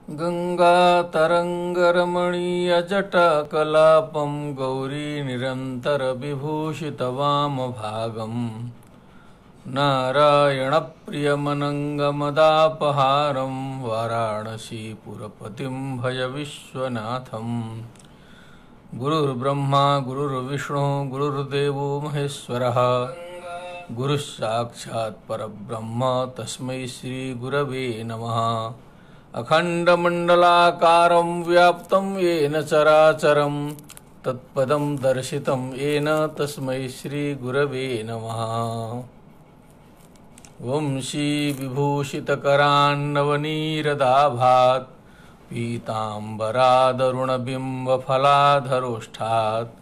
गंगातरंगरमणीयजटाकलापं गौरी निरन्तरविभूषितवामभागं नारायणप्रियमनङ्गमदापहारं वाराणसीपुरपतिं भज विश्वनाथं। गुरुर्ब्रह्मा गुरुर्विष्णु गुरुर्देवो महेश्वरः गुरुस्साक्षात् परब्रह्म तस्मै श्रीगुरवे नमः। अखण्डमण्डलाकारं व्याप्तं येन चराचरं तत्पदं दर्शितं येन तस्मै श्रीगुरवे नमः। वंशीविभूषितकरान्नवनीरदाभात् पीताम्बरादरुणबिम्बफलाधरोष्ठात्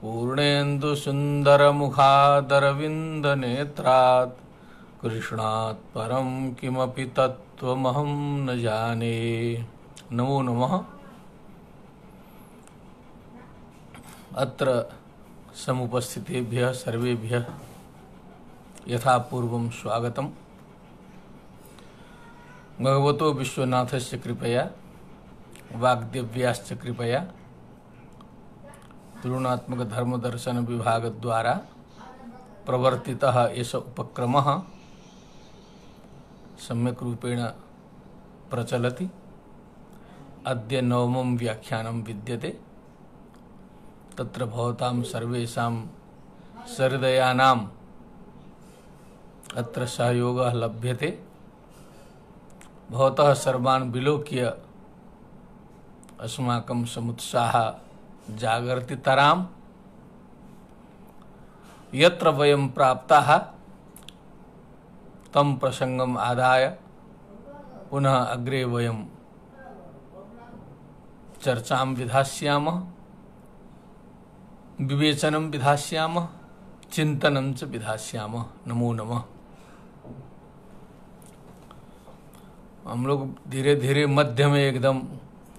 पूर्णेन्दुसुन्दरमुखादरविन्दनेत्रात् कृष्णात् परं किमपि तत्त्वमहं न जाने। नमो नमः। अत्र समुपस्थितेभ्यः सर्वेभ्यः यथापूर्वं स्वागतम्। भगवतो विश्वनाथस्य कृपया वाग्देव्याश्च कृपया तुलनात्मक धर्म दर्शन विभाग द्वारा प्रवर्तितः एष उपक्रमः सम्यक् रूपेण प्रचलति। अद्य नवमं व्याख्यानं विद्यते। तत्र भवतां सर्वेषां सहृदयानाम् अत्र सहयोगः लभ्यते। भवतः सर्वान् विलोक्य अस्माकं समुत्साहः जागर्ति तराम। यत्र वयं प्राप्ताः तं प्रसंगम आदाय पुनः अग्रे वयं चर्चां विधास्यामः, विवेचनं विधास्यामः, चिन्तनं च विधास्यामः। नमो नमः। हम लोग धीरे धीरे मध्य में, एकदम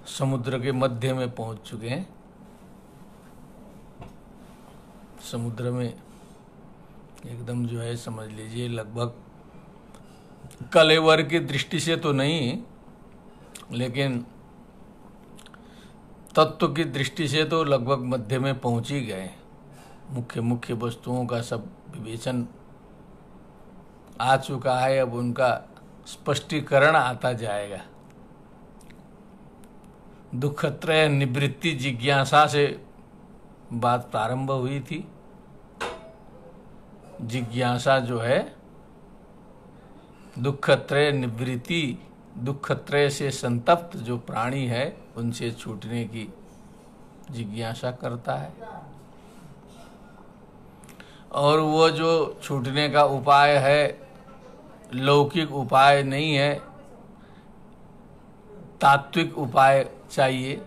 समुद्र के मध्य में पहुंच चुके हैं। समुद्र में एकदम जो है समझ लीजिए लगभग कलेवर की दृष्टि से तो नहीं, लेकिन तत्व की दृष्टि से तो लगभग मध्य में पहुंच ही गए। मुख्य मुख्य वस्तुओं का सब विवेचन आ चुका है। अब उनका स्पष्टीकरण आता जाएगा। दुःखत्रय निवृत्ति जिज्ञासा से बात प्रारंभ हुई थी। जिज्ञासा जो है दुःखत्रय निवृत्ति, दुःखत्रय से संतप्त जो प्राणी है उनसे छूटने की जिज्ञासा करता है। और वो जो छूटने का उपाय है लौकिक उपाय नहीं है, तात्विक उपाय चाहिए।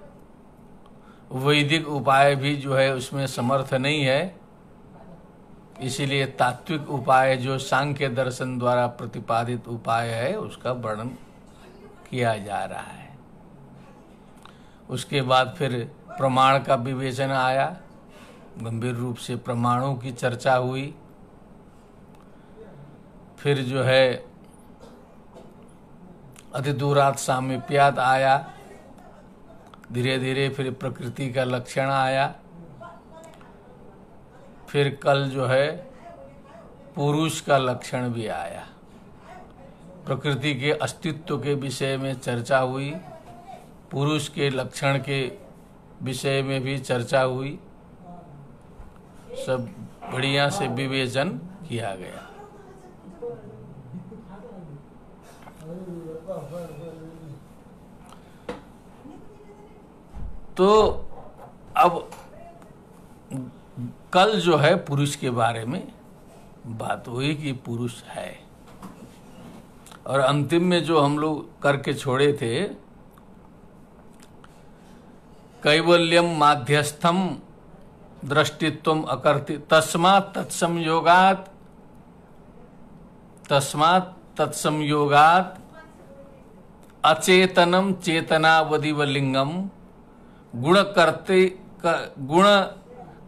वैदिक उपाय भी जो है उसमें समर्थ नहीं है। इसीलिए तात्विक उपाय जो सांख्य दर्शन द्वारा प्रतिपादित उपाय है उसका वर्णन किया जा रहा है। उसके बाद फिर प्रमाण का विवेचन आया। गंभीर रूप से प्रमाणों की चर्चा हुई। फिर जो है अतिदूरात् सामीप्यात् आया। धीरे धीरे फिर प्रकृति का लक्षण आया। फिर कल जो है पुरुष का लक्षण भी आया। प्रकृति के अस्तित्व के विषय में चर्चा हुई। पुरुष के लक्षण के विषय में भी चर्चा हुई। सब बढ़िया से विवेचन किया गया। तो अब कल जो है पुरुष के बारे में बात हुई कि पुरुष है। और अंतिम में जो हम लोग करके छोड़े थे, कैवल्यम माध्यस्थम दृष्टित्वम अकर्ति तस्मात् तत्संयोगात् अचेतनम चेतनावदिवलिंगम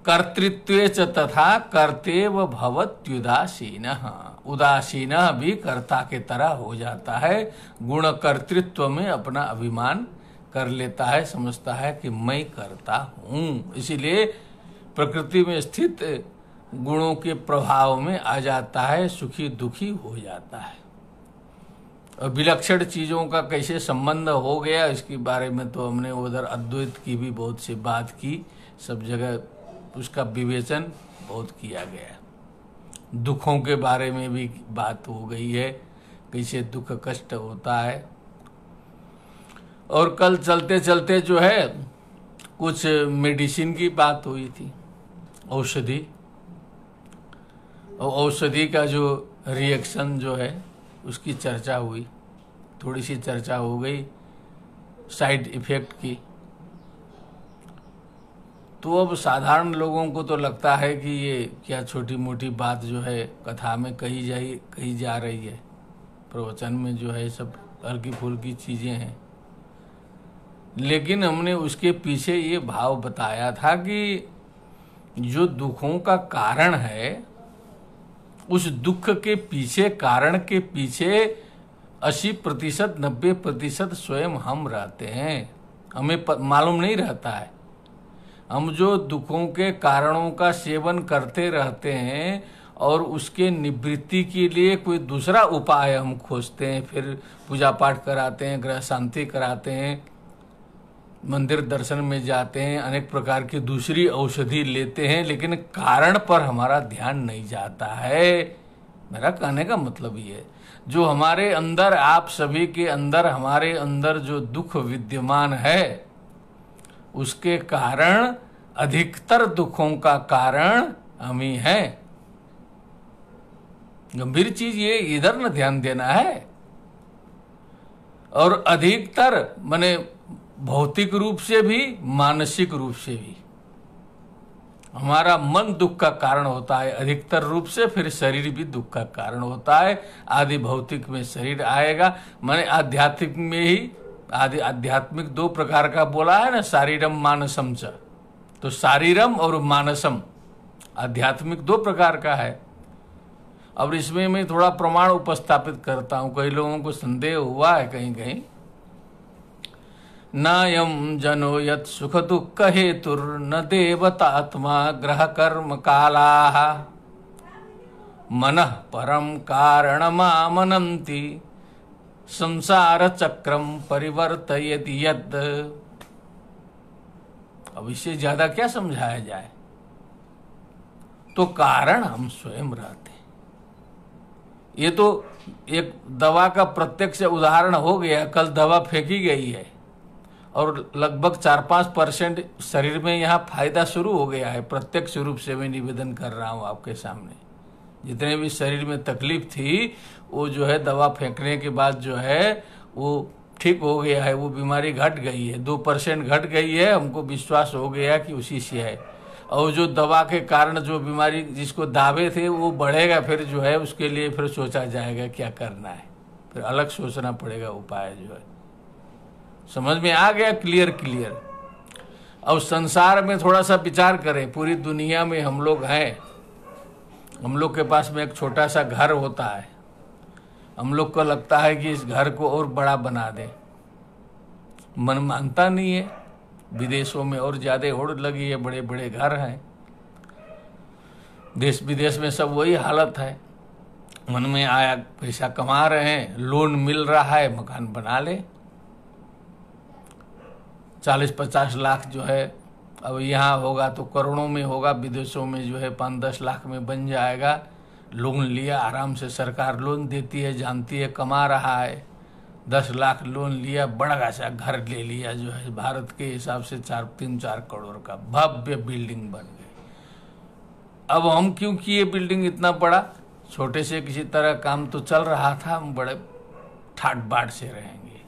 गुणकर्तृत्वे च तथा कर्तेव भवत्युदासीनः। उदासीन भी कर्ता के तरह हो जाता है, गुण कर्तृत्व में अपना अभिमान कर लेता है, समझता है कि मैं करता हूँ। इसीलिए प्रकृति में स्थित गुणों के प्रभाव में आ जाता है, सुखी दुखी हो जाता है। और विलक्षण चीज़ों का कैसे संबंध हो गया इसके बारे में तो हमने उधर अद्वैत की भी बहुत सी बात की, सब जगह उसका विवेचन बहुत किया गया। दुखों के बारे में भी बात हो गई है, कैसे दुख कष्ट होता है। और कल चलते चलते जो है कुछ मेडिसिन की बात हुई थी, औषधि, और औषधि का जो रिएक्शन जो है उसकी चर्चा हुई, थोड़ी सी चर्चा हो गई साइड इफेक्ट की। तो अब साधारण लोगों को तो लगता है कि ये क्या छोटी मोटी बात जो है कथा में कही जा रही है, प्रवचन में जो है सब हल्की फुल्की चीज़ें हैं। लेकिन हमने उसके पीछे ये भाव बताया था कि जो दुखों का कारण है, उस दुख के पीछे, कारण के पीछे 80% 90% स्वयं हम रहते हैं, हमें मालूम नहीं रहता है। हम जो दुखों के कारणों का सेवन करते रहते हैं और उसके निवृत्ति के लिए कोई दूसरा उपाय हम खोजते हैं, फिर पूजा पाठ कराते हैं, ग्रह शांति कराते हैं, मंदिर दर्शन में जाते हैं, अनेक प्रकार की दूसरी औषधि लेते हैं, लेकिन कारण पर हमारा ध्यान नहीं जाता है। मेरा कहने का मतलब ये है, जो हमारे अंदर, आप सभी के अंदर, हमारे अंदर जो दुख विद्यमान है, उसके कारण, अधिकतर दुखों का कारण हम ही हैं। गंभीर चीज ये, इधर न ध्यान देना है। और अधिकतर माने भौतिक रूप से भी, मानसिक रूप से भी हमारा मन दुख का कारण होता है अधिकतर रूप से, फिर शरीर भी दुख का कारण होता है। आदि भौतिक में शरीर आएगा, माने आध्यात्मिक में ही, आदि आध्यात्मिक 2 प्रकार का बोला है ना, शारीरम मानसम च। तो शारीरम और मानसम आध्यात्मिक 2 प्रकार का है। अब इसमें मैं थोड़ा प्रमाण उपस्थापित करता हूं, कई लोगों को संदेह हुआ है कहीं कहीं। नायम जनो यत सुख दुख हेतुर न देवतात्मा ग्रह कर्म कालाः मनः परम कारणमामनन्ति संसार चक्रम परिवर्तयति यत्। अब इससे ज्यादा क्या समझाया जाए। तो कारण हम स्वयं रहते हैं। ये तो एक दवा का प्रत्यक्ष उदाहरण हो गया। कल दवा फेंकी गई है और लगभग 4-5% शरीर में यहाँ फायदा शुरू हो गया है। प्रत्यक्ष रूप से मैं निवेदन कर रहा हूँ आपके सामने। जितने भी शरीर में तकलीफ थी वो जो है दवा फेंकने के बाद जो है वो ठीक हो गया है, वो बीमारी घट गई है, 2% घट गई है। हमको विश्वास हो गया कि उसी से है। और जो दवा के कारण जो बीमारी जिसको दावे थे वो बढ़ेगा, फिर जो है उसके लिए फिर सोचा जाएगा क्या करना है, फिर अलग सोचना पड़ेगा उपाय जो है। समझ में आ गया? क्लियर। और संसार में थोड़ा सा विचार करें, पूरी दुनिया में हम लोग हैं, हम लोग के पास में एक छोटा सा घर होता है, हम लोग को लगता है कि इस घर को और बड़ा बना दें, मन मानता नहीं है। विदेशों में और ज्यादा होड़ लगी है, बड़े बड़े घर हैं, देश विदेश में सब वही हालत है। मन में आया पैसा कमा रहे हैं, लोन मिल रहा है, मकान बना ले। 40-50 लाख जो है अब यहाँ होगा तो करोड़ों में होगा, विदेशों में जो है 5-10 लाख में बन जाएगा। लोन लिया, आराम से सरकार लोन देती है, जानती है कमा रहा है। 10 लाख लोन लिया, बड़ा सा घर ले लिया, जो है भारत के हिसाब से 3-4 करोड़ का भव्य बिल्डिंग बन गई। अब हम क्यों किए बिल्डिंग इतना बड़ा? छोटे से किसी तरह काम तो चल रहा था, हम बड़े ठाट बाट से रहेंगे।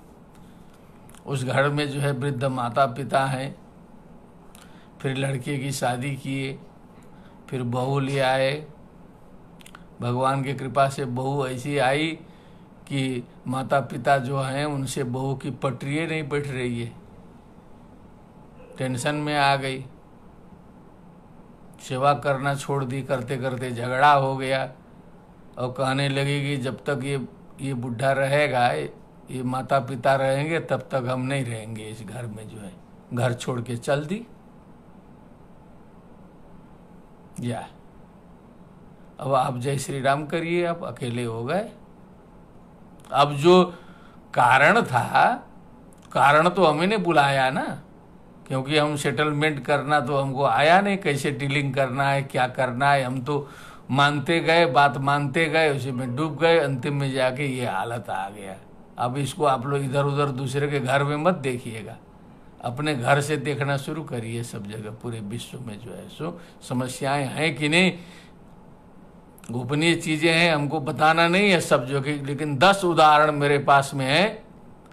उस घर में जो है वृद्ध माता पिता हैं, फिर लड़के की शादी किए, फिर बहू ले आए। भगवान की कृपा से बहू ऐसी आई कि माता पिता जो हैं उनसे बहू की पटरी नहीं बैठ रही है, टेंशन में आ गई, सेवा करना छोड़ दी, करते करते झगड़ा हो गया। और कहने लगी कि जब तक ये बुढ़ा रहेगा, ये माता पिता रहेंगे, तब तक हम नहीं रहेंगे इस घर में, जो है घर छोड़ के चल दी। या अब आप जय श्री राम करिए, आप अकेले हो गए। अब जो कारण था, कारण तो हमें ने बुलाया ना, क्योंकि हम सेटलमेंट करना तो हमको आया नहीं, कैसे डीलिंग करना है, क्या करना है। हम तो मानते गए, बात मानते गए, उसी में डूब गए, अंतिम में जाके ये हालत आ गया। अब इसको आप लोग इधर उधर दूसरे के घर में मत देखिएगा, अपने घर से देखना शुरू करिए। सब जगह पूरे विश्व में जो है सो समस्याएं हैं कि नहीं, गोपनीय चीजें हैं, हमको बताना नहीं है सब जो कि, लेकिन 10 उदाहरण मेरे पास में है।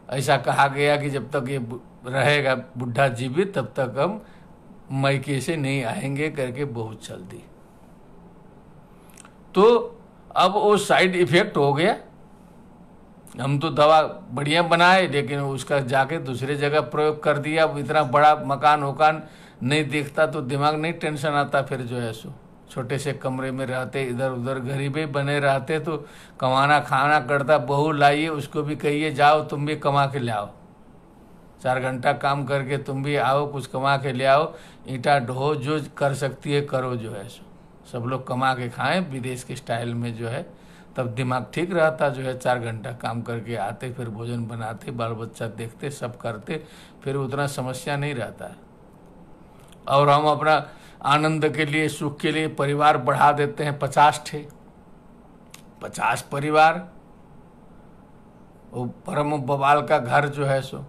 ऐसा कहा गया कि जब तक ये रहेगा बुढ़ा जीवित, तब तक हम मायके से नहीं आएंगे करके, बहुत जल्दी। तो अब वो साइड इफेक्ट हो गया। हम तो दवा बढ़िया बनाए, लेकिन उसका जाके दूसरे जगह प्रयोग कर दिया। अब इतना बड़ा मकान वकान नहीं देखता तो दिमाग नहीं टेंशन आता, फिर जो है सो छोटे से कमरे में रहते, इधर उधर गरीबे बने रहते, तो कमाना खाना करता। बहू लाइए, उसको भी कहिए जाओ तुम भी कमा के ले आओ, 4 घंटा काम करके तुम भी आओ, कुछ कमा के ले आओ, ईंटा ढो, जो कर सकती है करो, जो है सो सब लोग कमा के खाएं विदेश के स्टाइल में, जो है तब दिमाग ठीक रहता। जो है 4 घंटा काम करके आते, फिर भोजन बनाते, बाल बच्चा देखते, सब करते, फिर उतना समस्या नहीं रहता। और हम अपना आनंद के लिए, सुख के लिए परिवार बढ़ा देते हैं 50 परिवार। वो परम बवाल का घर जो है सो,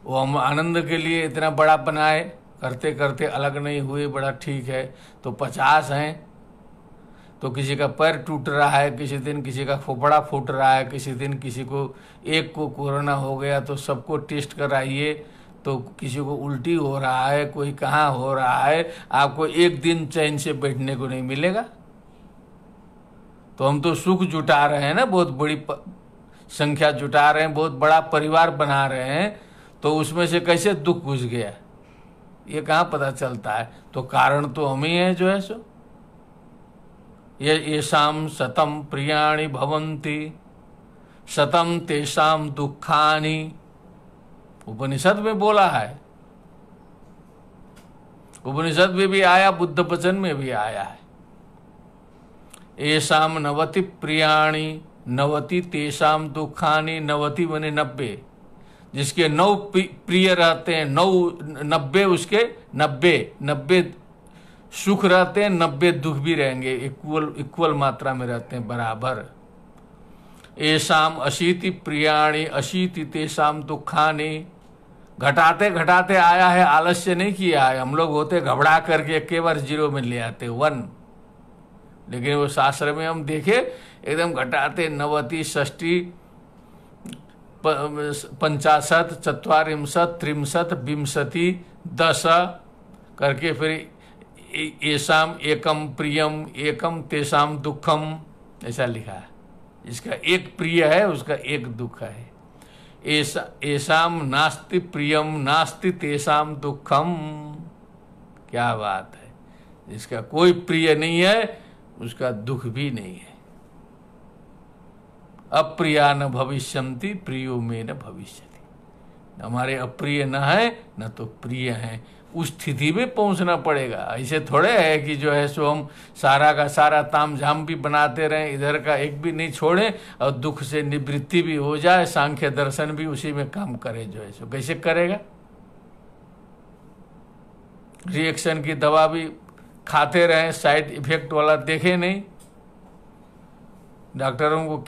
वो हम आनंद के लिए इतना बड़ा बनाए, करते करते अलग नहीं हुए, बड़ा ठीक है। तो 50 हैं, तो किसी का पैर टूट रहा है, किसी दिन किसी का फोफड़ा फूट रहा है, किसी दिन किसी को, एक को कोरोना हो गया तो सबको टेस्ट कराइए, तो किसी को उल्टी हो रहा है, कोई कहाँ हो रहा है, आपको एक दिन चैन से बैठने को नहीं मिलेगा। तो हम तो सुख जुटा रहे हैं ना, बहुत बड़ी संख्या जुटा रहे हैं, बहुत बड़ा परिवार बना रहे हैं, तो उसमें से कैसे दुख घुस गया ये कहाँ पता चलता है। तो कारण तो हम ही है, जो है सो ये शाम शतम प्रियाणि भवन्ति शतम तेषाम दुखानि, उपनिषद में बोला है, उपनिषद में भी आया, बुद्ध वचन में भी आया है। येषाम 90 प्रियाणि 90 तेषाम दुखानि, 90 बने 90, जिसके 9 प्रिय रहते हैं, 90 उसके 90 सुख रहते हैं, 90 दुख भी रहेंगे, इक्वल मात्रा में रहते हैं, बराबर। येषाम 80 प्रियाणि 80 तेषाम दुखानि, घटाते घटाते आया है, आलस्य नहीं किया है। हम लोग होते घबरा करके एक बार 0 में ले आते 1, लेकिन वो शास्त्र में हम देखे एकदम घटाते 90 60 50 40 43 विंशति 10 करके, फिर येषाम एकम प्रियम एकम तेषाम दुखम, ऐसा लिखा है। इसका एक प्रिय है, उसका एक दुख है। येषाम नास्ति प्रियम नास्ति तेषाम दुखम, क्या बात है। जिसका कोई प्रिय नहीं है, उसका दुख भी नहीं है। अप्रिया न भविष्यन्ति प्रियो में न भविष्यति, हमारे अप्रिय न है न तो प्रिय हैं। उस स्थिति में पहुंचना पड़ेगा। ऐसे थोड़े है कि जो है सो हम सारा का सारा ताम झाम भी बनाते रहें, इधर का एक भी नहीं छोड़ें और दुख से निवृत्ति भी हो जाए, सांख्य दर्शन भी उसी में काम करे, जो है सो कैसे करेगा। रिएक्शन की दवा भी खाते रहें, साइड इफेक्ट वाला देखे नहीं। डॉक्टरों को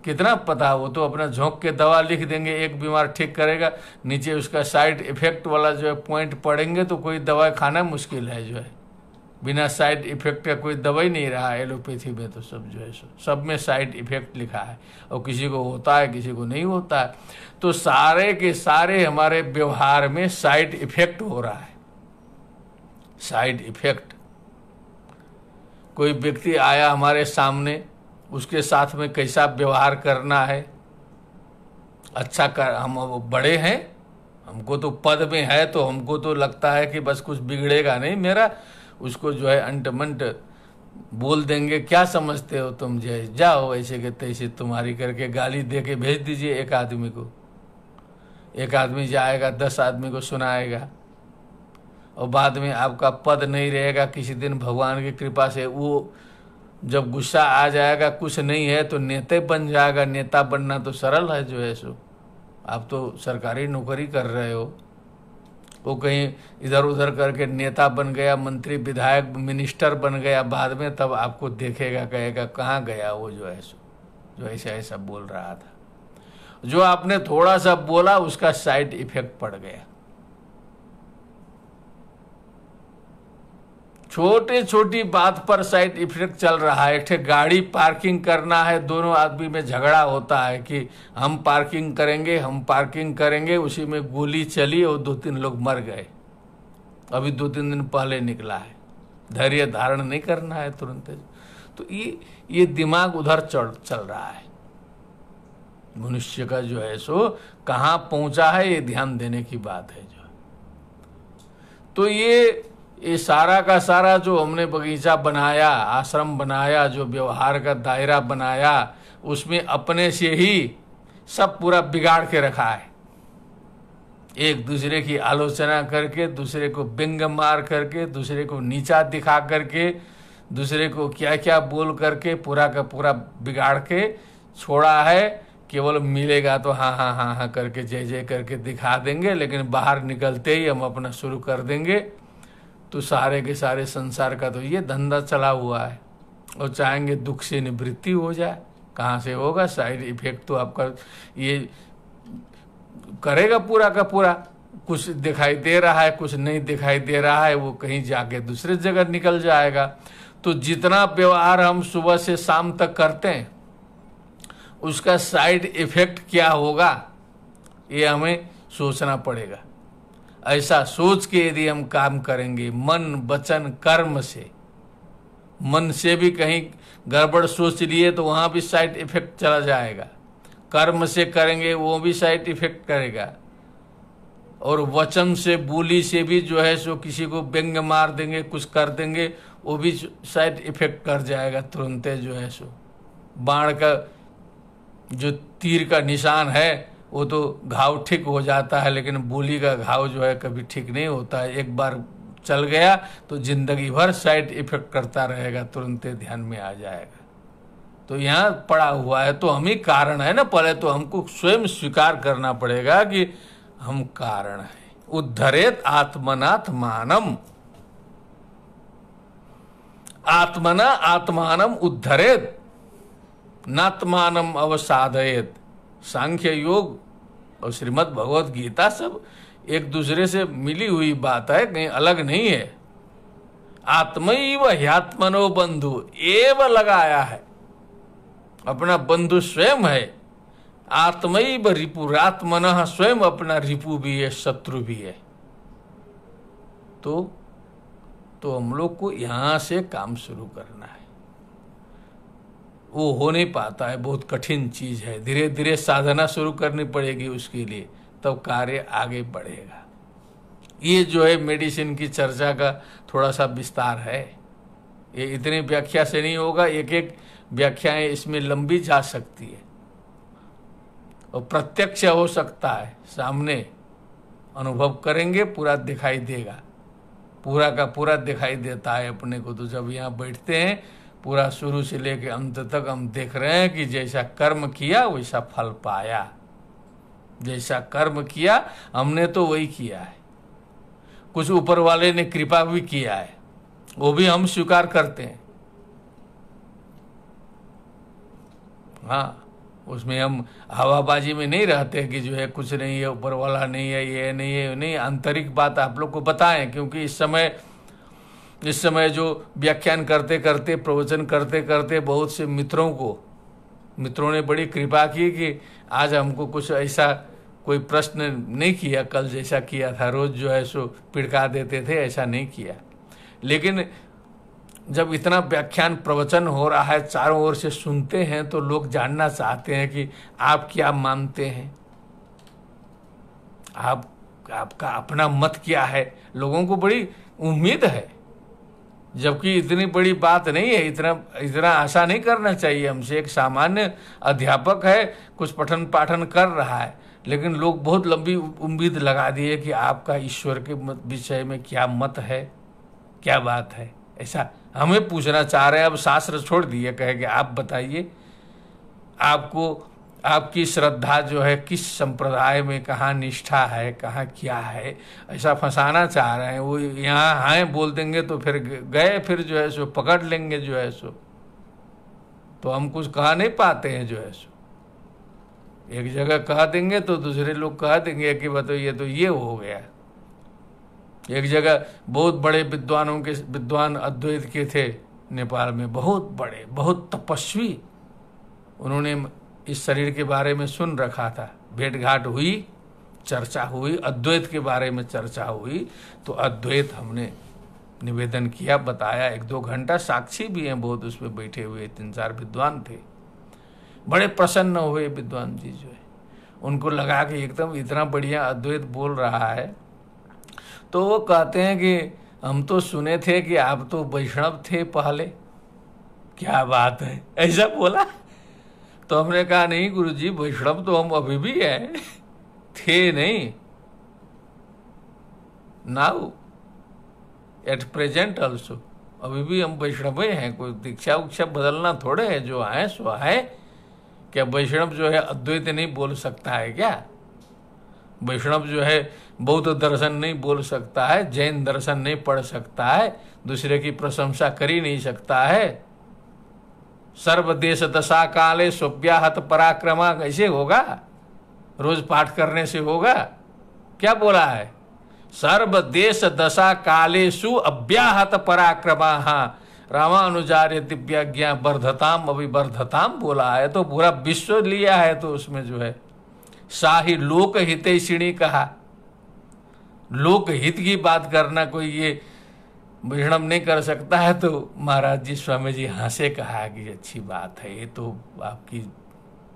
कितना पता, वो तो अपना झोंक के दवा लिख देंगे, एक बीमार ठीक करेगा, नीचे उसका साइड इफेक्ट वाला जो है पॉइंट पड़ेंगे तो कोई दवाई खाना मुश्किल है। जो है बिना साइड इफेक्ट का कोई दवाई नहीं रहा एलोपैथी में, तो सब जो है सब में साइड इफेक्ट लिखा है, और किसी को होता है किसी को नहीं होता है। तो सारे के सारे हमारे व्यवहार में साइड इफेक्ट हो रहा है, साइड इफेक्ट। कोई व्यक्ति आया हमारे सामने, उसके साथ में कैसा व्यवहार करना है, अच्छा कर। हम बड़े हैं, हमको तो पद में है, तो हमको तो लगता है कि बस कुछ बिगड़ेगा नहीं मेरा, उसको जो है अंटमंट बोल देंगे क्या समझते हो तुम, जय जाओ ऐसे के तैसे तुम्हारी करके गाली दे के भेज दीजिए एक आदमी को। एक आदमी जाएगा 10 आदमी को सुनाएगा, और बाद में आपका पद नहीं रहेगा। किसी दिन भगवान की कृपा से वो जब गुस्सा आ जाएगा, कुछ नहीं है तो नेता बन जाएगा। नेता बनना तो सरल है जो है सो। आप तो सरकारी नौकरी कर रहे हो, वो कहीं इधर उधर करके नेता बन गया, मंत्री विधायक मिनिस्टर बन गया, बाद में तब आपको देखेगा, कहेगा कहाँ गया वो जो है सो, जो ऐसा ऐसा बोल रहा था। जो आपने थोड़ा सा बोला उसका साइड इफेक्ट पड़ गया। छोटे छोटी बात पर साइड इफेक्ट चल रहा है। एक गाड़ी पार्किंग करना है, दोनों आदमी में झगड़ा होता है कि हम पार्किंग करेंगे, हम पार्किंग करेंगे। उसी में गोली चली और 2-3 लोग मर गए। अभी 2-3 दिन पहले निकला है। धैर्य धारण नहीं करना है तुरंत। तो ये दिमाग उधर चल रहा है। मनुष्य का जो है सो कहाँ पहुंचा है, ये ध्यान देने की बात है जो। तो ये सारा का सारा जो हमने बगीचा बनाया, आश्रम बनाया, जो व्यवहार का दायरा बनाया, उसमें अपने से ही सब पूरा बिगाड़ के रखा है। एक दूसरे की आलोचना करके, दूसरे को व्यंग मार करके, दूसरे को नीचा दिखा करके, दूसरे को क्या क्या बोल करके पूरा का पूरा बिगाड़ के छोड़ा है। केवल मिलेगा तो हाँ हाँ हाँ हाँ करके जय जय करके दिखा देंगे, लेकिन बाहर निकलते ही हम अपना शुरू कर देंगे। तो सारे के सारे संसार का तो ये धंधा चला हुआ है, और चाहेंगे दुख से निवृत्ति हो जाए। कहाँ से होगा? साइड इफेक्ट तो आपका ये करेगा पूरा का पूरा। कुछ दिखाई दे रहा है, कुछ नहीं दिखाई दे रहा है, वो कहीं जाके दूसरे जगह निकल जाएगा। तो जितना व्यवहार हम सुबह से शाम तक करते हैं, उसका साइड इफेक्ट क्या होगा, ये हमें सोचना पड़ेगा। ऐसा सोच के यदि हम काम करेंगे मन वचन कर्म से, मन से भी कहीं गड़बड़ सोच लिए तो वहां भी साइड इफेक्ट चला जाएगा। कर्म से करेंगे वो भी साइड इफेक्ट करेगा। और वचन से, बोली से भी जो है सो किसी को व्यंग मार देंगे, कुछ कर देंगे, वो भी साइड इफेक्ट कर जाएगा तुरंत जो है सो। बाण का जो तीर का निशान है वो तो घाव ठीक हो जाता है, लेकिन बोली का घाव जो है कभी ठीक नहीं होता है। एक बार चल गया तो जिंदगी भर साइड इफेक्ट करता रहेगा, तुरंत ध्यान में आ जाएगा। तो यहाँ पड़ा हुआ है, तो हम ही कारण है ना। पहले तो हमको स्वयं स्वीकार करना पड़ेगा कि हम कारण है। उद्धरेत आत्मनात्मानम, आत्मना आत्मानम उद्धरेत, नात्मानम अवसादयेत। सांख्य योग और श्रीमद् भगवत गीता सब एक दूसरे से मिली हुई बात है, कहीं अलग नहीं है। आत्मैव ह्यात्मनो बंधु एव लगाया है, अपना बंधु स्वयं है। आत्मैव रिपु, आत्मनः स्वयं अपना रिपु भी है, शत्रु भी है। तो हम लोग को यहां से काम शुरू करना है। वो हो नहीं पाता है, बहुत कठिन चीज है। धीरे धीरे साधना शुरू करनी पड़ेगी उसके लिए, तब कार्य आगे बढ़ेगा। ये जो है मेडिसिन की चर्चा का थोड़ा सा विस्तार है। ये इतनी व्याख्या से नहीं होगा, एक एक व्याख्याएं इसमें लंबी जा सकती है, और प्रत्यक्ष हो सकता है। सामने अनुभव करेंगे, पूरा दिखाई देगा, पूरा का पूरा दिखाई देता है अपने को। तो जब यहाँ बैठते हैं, पूरा शुरू से लेकर अंत तक हम देख रहे हैं कि जैसा कर्म किया वैसा फल पाया। जैसा कर्म किया हमने तो वही किया है। कुछ ऊपर वाले ने कृपा भी किया है, वो भी हम स्वीकार करते हैं। हाँ, उसमें हम हवाबाजी में नहीं रहते कि जो है कुछ नहीं है, ऊपर वाला नहीं है, ये नहीं है, नहीं। आंतरिक बात आप लोग को बताएं, क्योंकि इस समय जो व्याख्यान करते करते, प्रवचन करते करते बहुत से मित्रों ने बड़ी कृपा की कि आज हमको कुछ ऐसा कोई प्रश्न नहीं किया, कल जैसा किया था। रोज जो है सो पिड़का देते थे, ऐसा नहीं किया। लेकिन जब इतना व्याख्यान प्रवचन हो रहा है, चारों ओर से सुनते हैं, तो लोग जानना चाहते हैं कि आप क्या मानते हैं, आपका अपना मत क्या है। लोगों को बड़ी उम्मीद है। जबकि इतनी बड़ी बात नहीं है, इतना इतना आशा नहीं करना चाहिए हमसे। एक सामान्य अध्यापक है, कुछ पठन पाठन कर रहा है, लेकिन लोग बहुत लंबी उम्मीद लगा दिए कि आपका ईश्वर के विषय में क्या मत है, क्या बात है। ऐसा हमें पूछना चाह रहे हैं। अब शास्त्र छोड़ दिए, कहे कि आप बताइए, आपको आपकी श्रद्धा जो है किस संप्रदाय में, कहाँ निष्ठा है, कहाँ क्या है, ऐसा फंसाना चाह रहे हैं। वो यहाँ हाँ बोल देंगे तो फिर गए, फिर जो है सो पकड़ लेंगे जो है सो। तो हम कुछ कहा नहीं पाते हैं जो है सो। एक जगह कह देंगे तो दूसरे लोग कह देंगे कि बताइए तो ये हो गया। एक जगह बहुत बड़े विद्वान अद्वैत के थे नेपाल में, बहुत बड़े, बहुत तपस्वी। उन्होंने इस शरीर के बारे में सुन रखा था, भेंट घाट हुई, चर्चा हुई, अद्वैत के बारे में चर्चा हुई। तो अद्वैत हमने निवेदन किया, बताया, 1-2 घंटा, साक्षी भी हैं बहुत उसमें बैठे हुए, 3-4 विद्वान थे। बड़े प्रसन्न हुए विद्वान जी जो है, उनको लगा कि एकदम इतना बढ़िया अद्वैत बोल रहा है। तो वो कहते हैं कि हम तो सुने थे कि आप तो वैष्णव थे पहले। क्या बात है, ऐसा बोला। तो हमने कहा नहीं गुरुजी, वैष्णव तो हम अभी भी हैं, थे नहीं, नाउ एट प्रेजेंट ऑल्सो, अभी भी हम वैष्णव हैं। कोई दीक्षा उक्षा बदलना थोड़े है, जो आए सो आए। क्या वैष्णव जो है अद्वैत नहीं बोल सकता है क्या? वैष्णव जो है बौद्ध दर्शन नहीं बोल सकता है, जैन दर्शन नहीं पढ़ सकता है, दूसरे की प्रशंसा कर ही नहीं सकता है। सर्वदेश दशा काले सोव्याहत पराक्रमा कैसे होगा? रोज पाठ करने से होगा? क्या बोला है? सर्वदेश दशा कालेषु अव्याहत पराक्रमा रामानुजार्य दिव्याज्ञा वर्धताम अभिवर्धताम बोला है। तो पूरा विश्व लिया है, तो उसमें जो है शाही लोक हितैषिणी कहा। लोक हित की बात करना कोई ये वैष्णव नहीं कर सकता है। तो महाराज जी, स्वामी जी हंसे, कहा कि अच्छी बात है, ये तो आपकी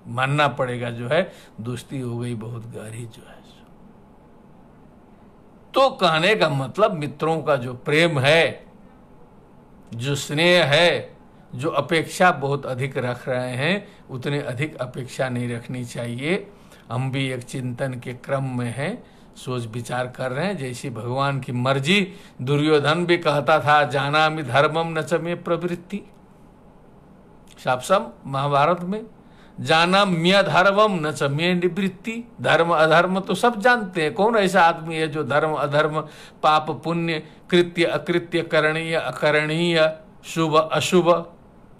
मानना पड़ेगा जो है, दोस्ती हो गई बहुत गहरी जो है। तो कहने का मतलब मित्रों का जो प्रेम है, जो स्नेह है, जो अपेक्षा बहुत अधिक रख रहे हैं, उतने अधिक अपेक्षा नहीं रखनी चाहिए। हम भी एक चिंतन के क्रम में हैं, सोच विचार कर रहे हैं, जैसी भगवान की मर्जी। दुर्योधन भी कहता था जानामि धर्मम न च मे प्रवृत्ति, साफ साफ महाभारत में, जानाम्य धर्मम न च मे निवृत्ति। धर्म अधर्म तो सब जानते हैं। कौन ऐसा आदमी है जो धर्म अधर्म, पाप पुण्य, कृत्य अकृत्य, करणीय अकरणीय, शुभ अशुभ,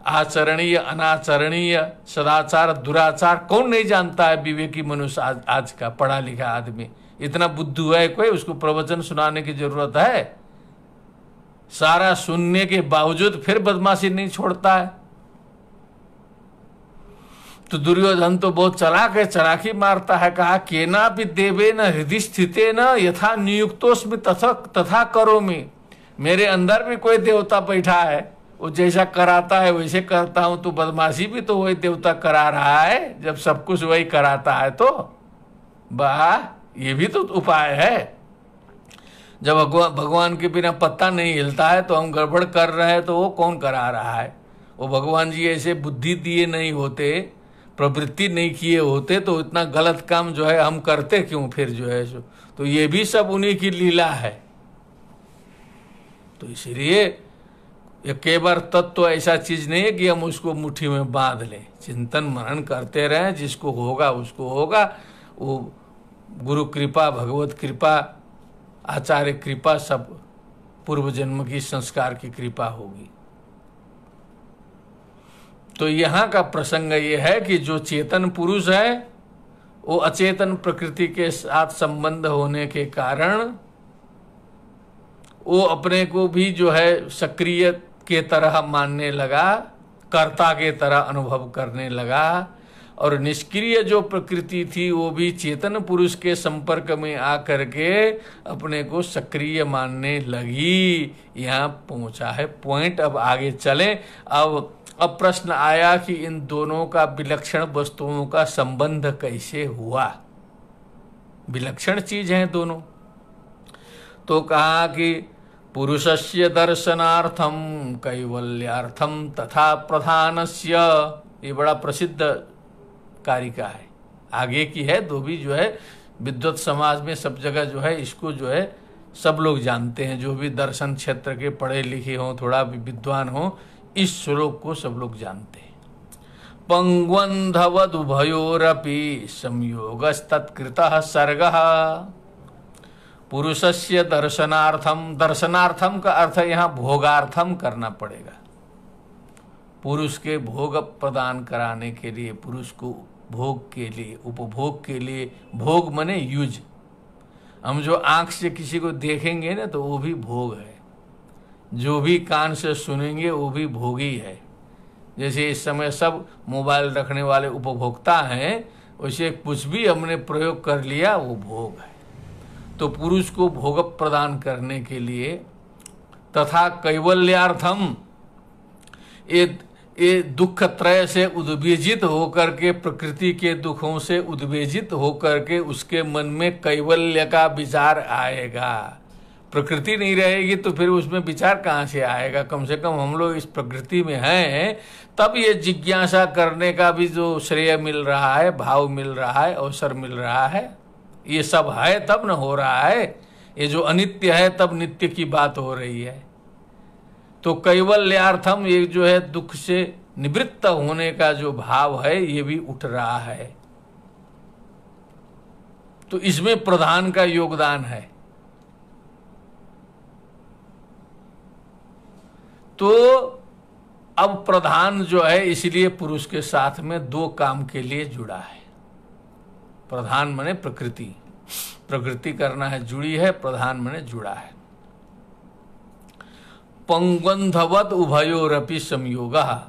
आचरणीय अनाचरणीय, सदाचार दुराचार, कौन नहीं जानता है? विवेकी मनुष्य, आज का पढ़ा लिखा आदमी। इतना बुद्धू है कोई? उसको प्रवचन सुनाने की जरूरत है? सारा सुनने के बावजूद फिर बदमाशी नहीं छोड़ता है। तो दुर्योधन तो बहुत चालाक है, चालाकी मारता है। कहा केना भी देवे न हृदय स्थिते न यथा नियुक्तोस्मि तथा करोमि। मेरे अंदर भी कोई देवता बैठा है, वो जैसा कराता है वैसे करता हूं। तो बदमाशी भी तो वही देवता करा रहा है, जब सब कुछ वही कराता है। तो वाह, ये भी तो उपाय है। जब भगवान के बिना पत्ता नहीं हिलता है तो हम गड़बड़ कर रहे हैं, तो वो कौन करा रहा है? वो भगवान जी ऐसे बुद्धि दिए नहीं होते, प्रवृत्ति नहीं किए होते, तो इतना गलत काम जो है हम करते क्यों फिर जो है सो? तो ये भी सब उन्हीं की लीला है। तो इसलिए ये केवल तत्व ऐसा चीज नहीं है कि हम उसको मुट्ठी में बांध लें। चिंतन मनन करते रहें, जिसको होगा उसको होगा। वो गुरु कृपा, भगवत कृपा, आचार्य कृपा, सब पूर्व जन्म की संस्कार की कृपा होगी। तो यहाँ का प्रसंग ये है कि जो चेतन पुरुष है वो अचेतन प्रकृति के साथ संबंध होने के कारण वो अपने को भी जो है सक्रिय के तरह मानने लगा, कर्ता के तरह अनुभव करने लगा। और निष्क्रिय जो प्रकृति थी वो भी चेतन पुरुष के संपर्क में आकर के अपने को सक्रिय मानने लगी। यहाँ पहुंचा है पॉइंट। अब आगे चलें। अब प्रश्न आया कि इन दोनों का विलक्षण वस्तुओं का संबंध कैसे हुआ? विलक्षण चीज हैं दोनों। तो कहा कि पुरुषस्य दर्शनार्थम कैवल्यार्थम तथा प्रधानस्य, ये बड़ा प्रसिद्ध कारिका है, आगे की है, तो भी जो है विद्वत समाज में सब जगह जो है इसको जो है सब लोग जानते हैं, जो भी दर्शन क्षेत्र के पढ़े लिखे हों, थोड़ा भी विद्वान हों, इस श्लोक को सब लोग जानते हैं। पंग्वन्धवदुभयोरपि संयोगस्तत्कृतः सर्गः पुरुषस्य दर्शनार्थम, दर्शनार्थम का अर्थ यहाँ भोगार्थम करना पड़ेगा, पुरुष के भोग प्रदान कराने के लिए, पुरुष को भोग के लिए, उपभोग के लिए, भोग मने यूज। हम जो आंख से किसी को देखेंगे ना तो वो भी भोग है, जो भी कान से सुनेंगे वो भी भोगी है। जैसे इस समय सब मोबाइल रखने वाले उपभोक्ता हैं, वैसे कुछ भी हमने प्रयोग कर लिया वो भोग है। तो पुरुष को भोग प्रदान करने के लिए तथा कैवल्यार्थम, ये दुख त्रय से उद्वेजित होकर के, प्रकृति के दुखों से उद्वेजित होकर के उसके मन में कैवल्य का विचार आएगा। प्रकृति नहीं रहेगी तो फिर उसमें विचार कहाँ से आएगा? कम से कम हम लोग इस प्रकृति में हैं, तब ये जिज्ञासा करने का भी जो श्रेय मिल रहा है, भाव मिल रहा है, अवसर मिल रहा है, ये सब है तब न हो रहा है। ये जो अनित्य है तब नित्य की बात हो रही है। तो कैवल्यार्थम, ये जो है दुख से निवृत्त होने का जो भाव है ये भी उठ रहा है। तो इसमें प्रधान का योगदान है। तो अब प्रधान जो है इसलिए पुरुष के साथ में दो काम के लिए जुड़ा है। प्रधान माने प्रकृति, प्रकृति करना है जुड़ी है, प्रधान माने जुड़ा है। पंगंधवत उभयोरपि संयोगः,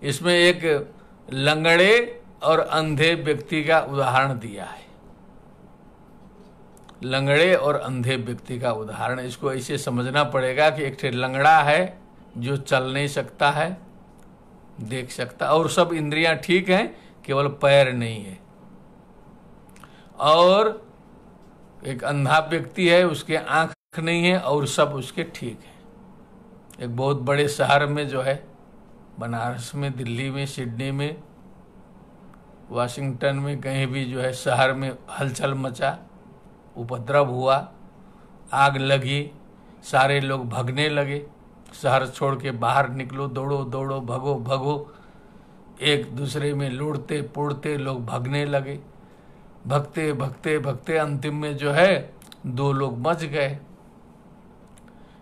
इसमें एक लंगड़े और अंधे व्यक्ति का उदाहरण दिया है। लंगड़े और अंधे व्यक्ति का उदाहरण, इसको ऐसे समझना पड़ेगा कि एक लंगड़ा है जो चल नहीं सकता है, देख सकता, और सब इंद्रियां ठीक हैं, केवल पैर नहीं है। और एक अंधा व्यक्ति है, उसके आंख नहीं है और सब उसके ठीक है। एक बहुत बड़े शहर में जो है, बनारस में, दिल्ली में, सिडनी में, वाशिंगटन में, कहीं भी जो है शहर में हलचल मचा, उपद्रव हुआ, आग लगी, सारे लोग भगने लगे, शहर छोड़ के बाहर निकलो, दौड़ो दौड़ो, भगो भगो, एक दूसरे में लौटते पोड़ते लोग भगने लगे। भगते भगते भगते अंतिम में जो है 2 लोग बच गए।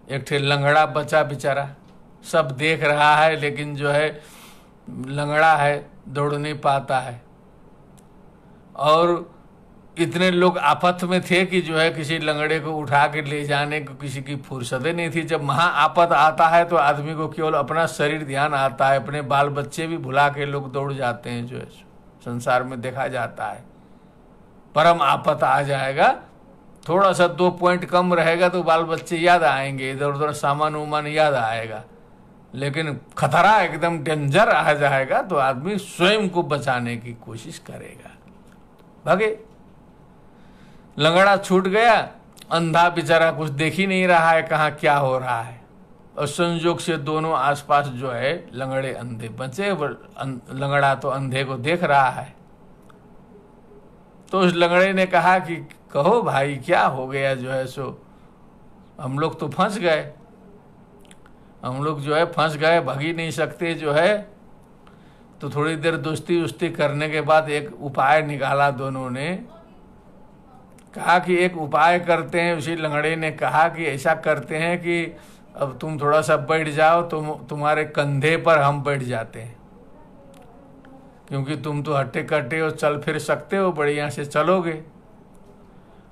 एक ठे लंगड़ा बचा बेचारा, सब देख रहा है लेकिन जो है लंगड़ा है, दौड़ नहीं पाता है। और इतने लोग आफत में थे कि जो है किसी लंगड़े को उठा के ले जाने को किसी की फुर्सत नहीं थी। जब महा आफत आता है तो आदमी को केवल अपना शरीर ध्यान आता है, अपने बाल बच्चे भी भुला के लोग दौड़ जाते हैं, जो है संसार में देखा जाता है। परम आफत आ जाएगा, थोड़ा सा 2 पॉइंट कम रहेगा तो बाल बच्चे याद आएंगे, इधर उधर सामान उमान याद आएगा, लेकिन खतरा एकदम डेंजर आ जाएगा तो आदमी स्वयं को बचाने की कोशिश करेगा, भागे। लंगड़ा छूट गया, अंधा बेचारा कुछ देख ही नहीं रहा है कहाँ क्या हो रहा है, और संयोग से दोनों आसपास जो है लंगड़े अंधे बचे। लंगड़ा तो अंधे को देख रहा है। तो उस लंगड़े ने कहा कि कहो भाई क्या हो गया, जो है सो हम लोग तो फंस गए, हम लोग जो है फंस गए, भग ही नहीं सकते जो है। तो थोड़ी देर दोस्ती उस्ती करने के बाद एक उपाय निकाला दोनों ने, कहा कि एक उपाय करते हैं। उसी लंगड़े ने कहा कि ऐसा करते हैं कि अब तुम थोड़ा सा बैठ जाओ, तुम्हारे कंधे पर हम बैठ जाते हैं, क्योंकि तुम तो हट्टे कट्टे और चल फिर सकते हो, बढ़िया से चलोगे,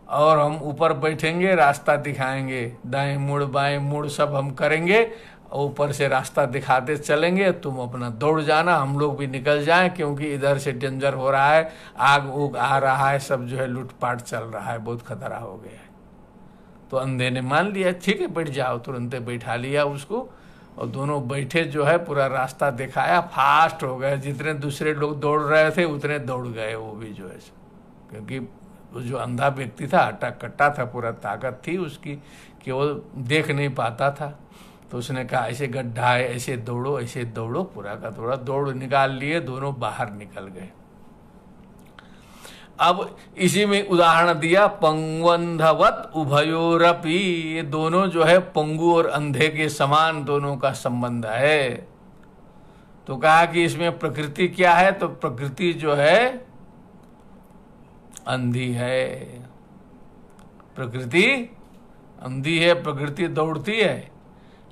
और हम ऊपर बैठेंगे, रास्ता दिखाएंगे, दाएं मुड़ बाएं मुड़ सब हम करेंगे, ऊपर से रास्ता दिखाते चलेंगे, तुम अपना दौड़ जाना, हम लोग भी निकल जाएं, क्योंकि इधर से डेंजर हो रहा है, आग उग आ रहा है, सब जो है लूटपाट चल रहा है, बहुत खतरा हो गया है। तो अंधे ने मान लिया, ठीक है बैठ जाओ, तुरंत बैठा लिया उसको, और दोनों बैठे जो है पूरा रास्ता दिखाया, फास्ट हो गए, जितने दूसरे लोग दौड़ रहे थे उतने दौड़ गए वो भी जो है, क्योंकि वो जो अंधा व्यक्ति था, हट्टा कट्टा था, पूरा ताकत थी उसकी कि वो देख नहीं पाता था। तो उसने कहा ऐसे गड्ढा है, ऐसे दौड़ो, पूरा का पूरा दौड़ निकाल लिए, दोनों बाहर निकल गए। अब इसी में उदाहरण दिया पंगवंधवत उभयोरपि, ये दोनों जो है पंगु और अंधे के समान दोनों का संबंध है। तो कहा कि इसमें प्रकृति क्या है, तो प्रकृति जो है अंधी है, प्रकृति अंधी है, प्रकृति दौड़ती है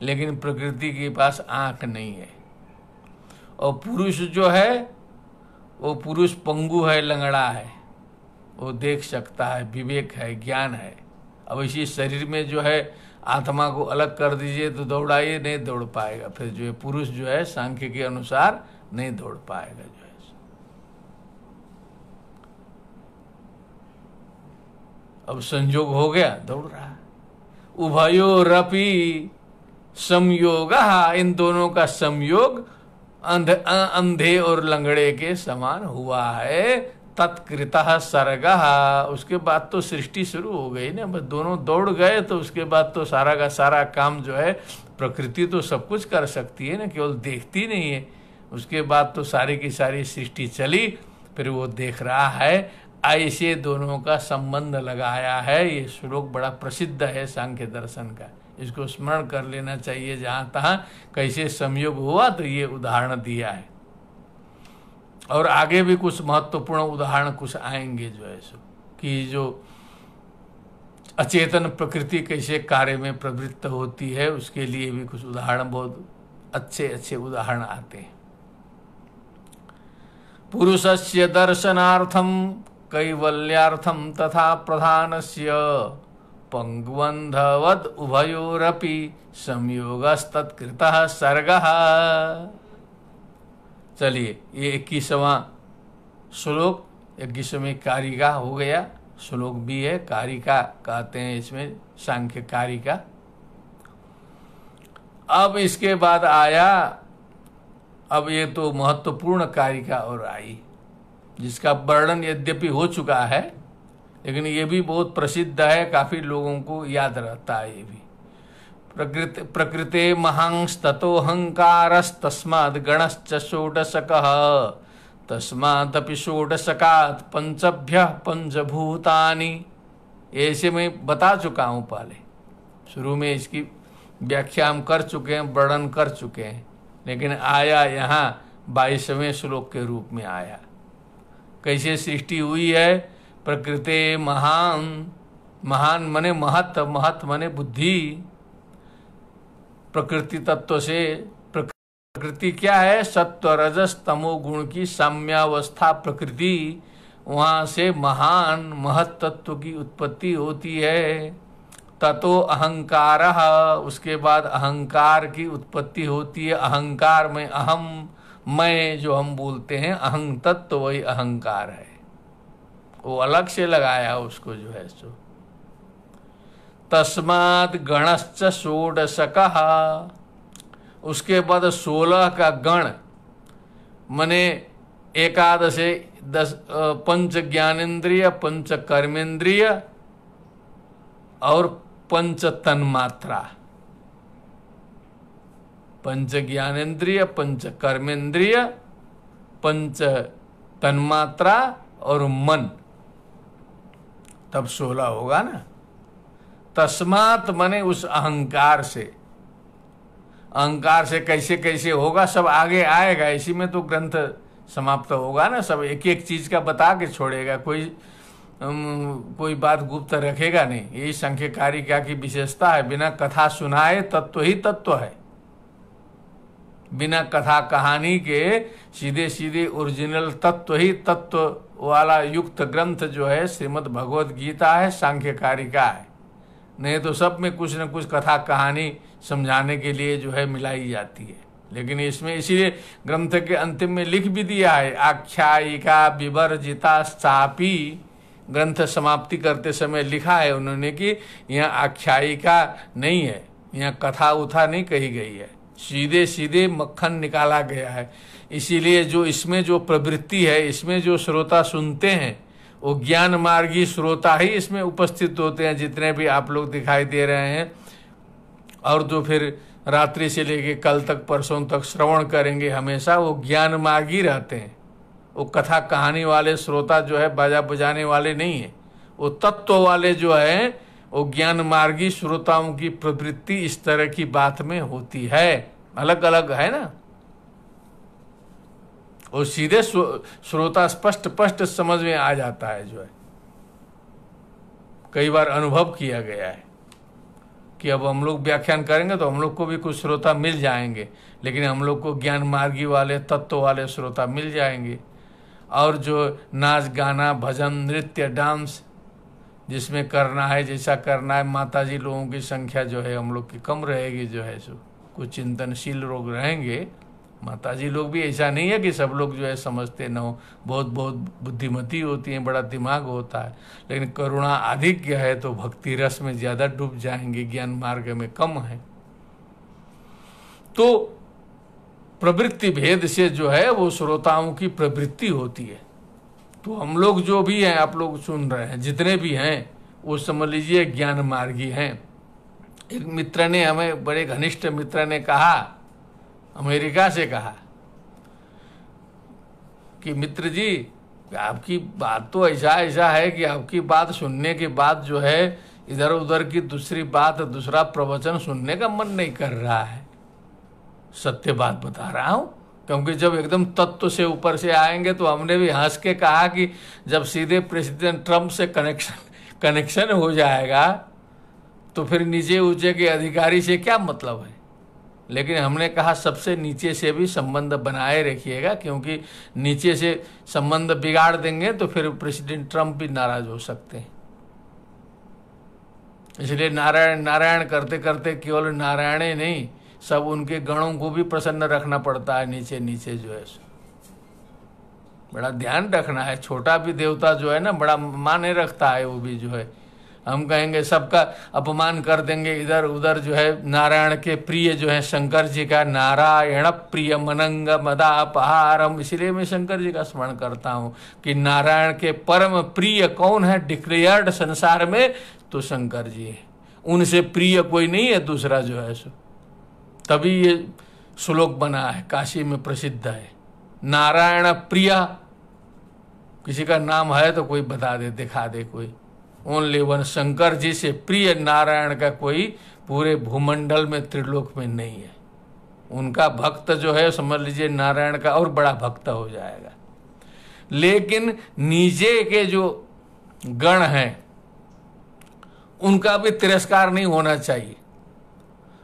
लेकिन प्रकृति के पास आंख नहीं है। और पुरुष जो है वो पुरुष पंगु है, लंगड़ा है, वो देख सकता है, विवेक है, ज्ञान है। अब इसी शरीर में जो है आत्मा को अलग कर दीजिए तो दौड़ाइए, नहीं दौड़ पाएगा। फिर जो है पुरुष जो है सांख्य के अनुसार नहीं दौड़ पाएगा जो है। अब संयोग हो गया, दौड़ रहा है। उभयोरपि संयोग, इन दोनों का संयोग अंधे और लंगड़े के समान हुआ है। तत्कृतः सर्गः, उसके बाद तो सृष्टि शुरू हो गई ना, बस दोनों दौड़ गए तो उसके बाद तो सारा का सारा काम जो है, प्रकृति तो सब कुछ कर सकती है ना, केवल देखती नहीं है। उसके बाद तो सारी की सारी सृष्टि चली, फिर वो देख रहा है। ऐसे दोनों का संबंध लगाया है। ये श्लोक बड़ा प्रसिद्ध है सांख्य दर्शन का, इसको स्मरण कर लेना चाहिए। जहाँ तहाँ कैसे संयोग हुआ तो ये उदाहरण दिया है। और आगे भी कुछ महत्वपूर्ण उदाहरण कुछ आएंगे जो है सो, कि जो अचेतन प्रकृति कैसे कार्य में प्रवृत्त होती है, उसके लिए भी कुछ उदाहरण, बहुत अच्छे अच्छे उदाहरण आते हैं। पुरुषस्य दर्शनार्थम कैवल्यार्थम तथा प्रधानस्य पंगवंधवद उभयोरपि संयोगस्तत्कृतः सर्गः। चलिए, ये 21वां श्लोक, 21वें कारिका हो गया। श्लोक भी है, कारिका कहते हैं इसमें, सांख्य कारिका। अब इसके बाद आया, अब ये तो महत्वपूर्ण कारिका और आई, जिसका वर्णन यद्यपि हो चुका है लेकिन ये भी बहुत प्रसिद्ध है, काफी लोगों को याद रहता है ये भी। प्रकृते महांस्ततोऽहंकारस्तस्माद् गणश्च षोडशकः तस्मादपि षोडशकात् पंचभ्यः पंचभूतानि। ऐसे मैं बता चुका हूँ पहले, शुरू में इसकी व्याख्या हम कर चुके हैं, वर्णन कर चुके हैं, लेकिन आया यहाँ 22वें श्लोक के रूप में आया। कैसे सृष्टि हुई है? प्रकृते महान, महान मने महत, महत मने बुद्धि। प्रकृति तत्व से, प्रकृति क्या है? सत्व रजस तमो गुण की साम्यावस्था प्रकृति, वहाँ से महान महत तत्व की उत्पत्ति होती है। ततो अहंकार, उसके बाद अहंकार की उत्पत्ति होती है। अहंकार में अहम, मैं जो हम बोलते हैं अहं तत्व, वही अहंकार है, वो अलग से लगाया उसको जो है सो। तस्मात् गणश्च षोडशकः, उसके बाद 16 का गण, मने एकादशे 10 पंच ज्ञानेन्द्रिय, पंच कर्मेंद्रिय और पंच तन्मात्रा। पंच ज्ञानेन्द्रिय, पंच कर्मेंद्रिय, पंच तन्मात्रा और मन, तब 16 होगा ना। तस्मात् मने उस अहंकार से, अहंकार से कैसे कैसे होगा सब आगे आएगा। इसी में तो ग्रंथ समाप्त होगा ना, सब एक एक चीज का बता के छोड़ेगा, कोई बात गुप्त रखेगा नहीं। यही सांख्य कारिका की विशेषता है, बिना कथा सुनाए तत्व ही तत्व है। बिना कथा कहानी के सीधे सीधे ओरिजिनल तत्व ही तत्व वाला युक्त ग्रंथ जो है श्रीमद् भगवद गीता है, सांख्य कारिका है। नहीं तो सब में कुछ न कुछ कथा कहानी समझाने के लिए जो है मिलाई जाती है। लेकिन इसमें इसीलिए ग्रंथ के अंतिम में लिख भी दिया है, आख्यायिका विवर्जिता चापी। ग्रंथ समाप्ति करते समय लिखा है उन्होंने कि यहाँ आख्यायिका नहीं है, यहाँ कथा उथा नहीं कही गई है, सीधे सीधे मक्खन निकाला गया है। इसीलिए जो इसमें जो प्रवृत्ति है, इसमें जो श्रोता सुनते हैं वो ज्ञान मार्गी श्रोता ही इसमें उपस्थित होते हैं, जितने भी आप लोग दिखाई दे रहे हैं, और जो फिर रात्रि से लेके कल तक परसों तक श्रवण करेंगे, हमेशा वो ज्ञान मार्गी रहते हैं। वो कथा कहानी वाले श्रोता जो है बाजा बजाने वाले नहीं है, वो तत्व वाले जो है वो ज्ञान मार्गी श्रोताओं की प्रवृत्ति इस तरह की बात में होती है, अलग अलग है ना। वो सीधे श्रोता स्पष्ट समझ में आ जाता है, जो है कई बार अनुभव किया गया है कि अब हम लोग व्याख्यान करेंगे तो हम लोग को भी कुछ श्रोता मिल जाएंगे, लेकिन हम लोग को ज्ञान मार्गी वाले तत्व वाले श्रोता मिल जाएंगे। और जो नाच गाना भजन नृत्य डांस जिसमें करना है, जैसा करना है, माताजी लोगों की संख्या जो है हम लोग की कम रहेगी, जो है सो कुछ चिंतनशील लोग रहेंगे। माताजी लोग भी ऐसा नहीं है कि सब लोग जो है समझते न हो, बहुत बहुत बुद्धिमती होती हैं, बड़ा दिमाग होता है, लेकिन करुणा अधिक है तो भक्ति रस में ज़्यादा डूब जाएंगे, ज्ञान मार्ग में कम है। तो प्रवृत्ति भेद से जो है वो श्रोताओं की प्रवृत्ति होती है। तो हम लोग जो भी हैं, आप लोग सुन रहे हैं, जितने भी हैं वो समझ लीजिए ज्ञान मार्गी हैं। एक मित्र ने हमें, बड़े घनिष्ठ मित्र ने कहा, अमेरिका से कहा कि मित्र जी आपकी बात तो ऐसा है कि आपकी बात सुनने के बाद जो है इधर उधर की दूसरी बात, दूसरा प्रवचन सुनने का मन नहीं कर रहा है। सत्य बात बता रहा हूं, क्योंकि जब एकदम तत्व से ऊपर से आएंगे तो हमने भी हंस के कहा कि जब सीधे प्रेसिडेंट ट्रम्प से कनेक्शन हो जाएगा तो फिर नीचे ऊंचे के अधिकारी से क्या मतलब है। लेकिन हमने कहा सबसे नीचे से भी संबंध बनाए रखिएगा, क्योंकि नीचे से संबंध बिगाड़ देंगे तो फिर प्रेसिडेंट ट्रम्प भी नाराज हो सकते हैं। इसलिए नारायण नारायण करते करते केवल नारायण ही नहीं, सब उनके गणों को भी प्रसन्न रखना पड़ता है। नीचे नीचे जो है बड़ा ध्यान रखना है। छोटा भी देवता जो है ना बड़ा माने रखता है, वो भी जो है हम कहेंगे सबका अपमान कर देंगे इधर उधर, जो है नारायण के प्रिय जो है शंकर जी का, नारायण प्रिय मनंग मदापहारम, इसलिए मैं शंकर जी का स्मरण करता हूँ कि नारायण के परम प्रिय कौन है डिक्लेयर्ड संसार में, तो शंकर जी है। उनसे प्रिय कोई नहीं है दूसरा जो है सो। तभी ये श्लोक बना है, काशी में प्रसिद्ध है, नारायण प्रिय। किसी का नाम है तो कोई बता दे, दिखा दे कोई। ओनली वन, शंकर जी से प्रिय नारायण का कोई पूरे भूमंडल में त्रिलोक में नहीं है। उनका भक्त जो है समझ लीजिए नारायण का और बड़ा भक्त हो जाएगा। लेकिन नीचे के जो गण हैं उनका भी तिरस्कार नहीं होना चाहिए।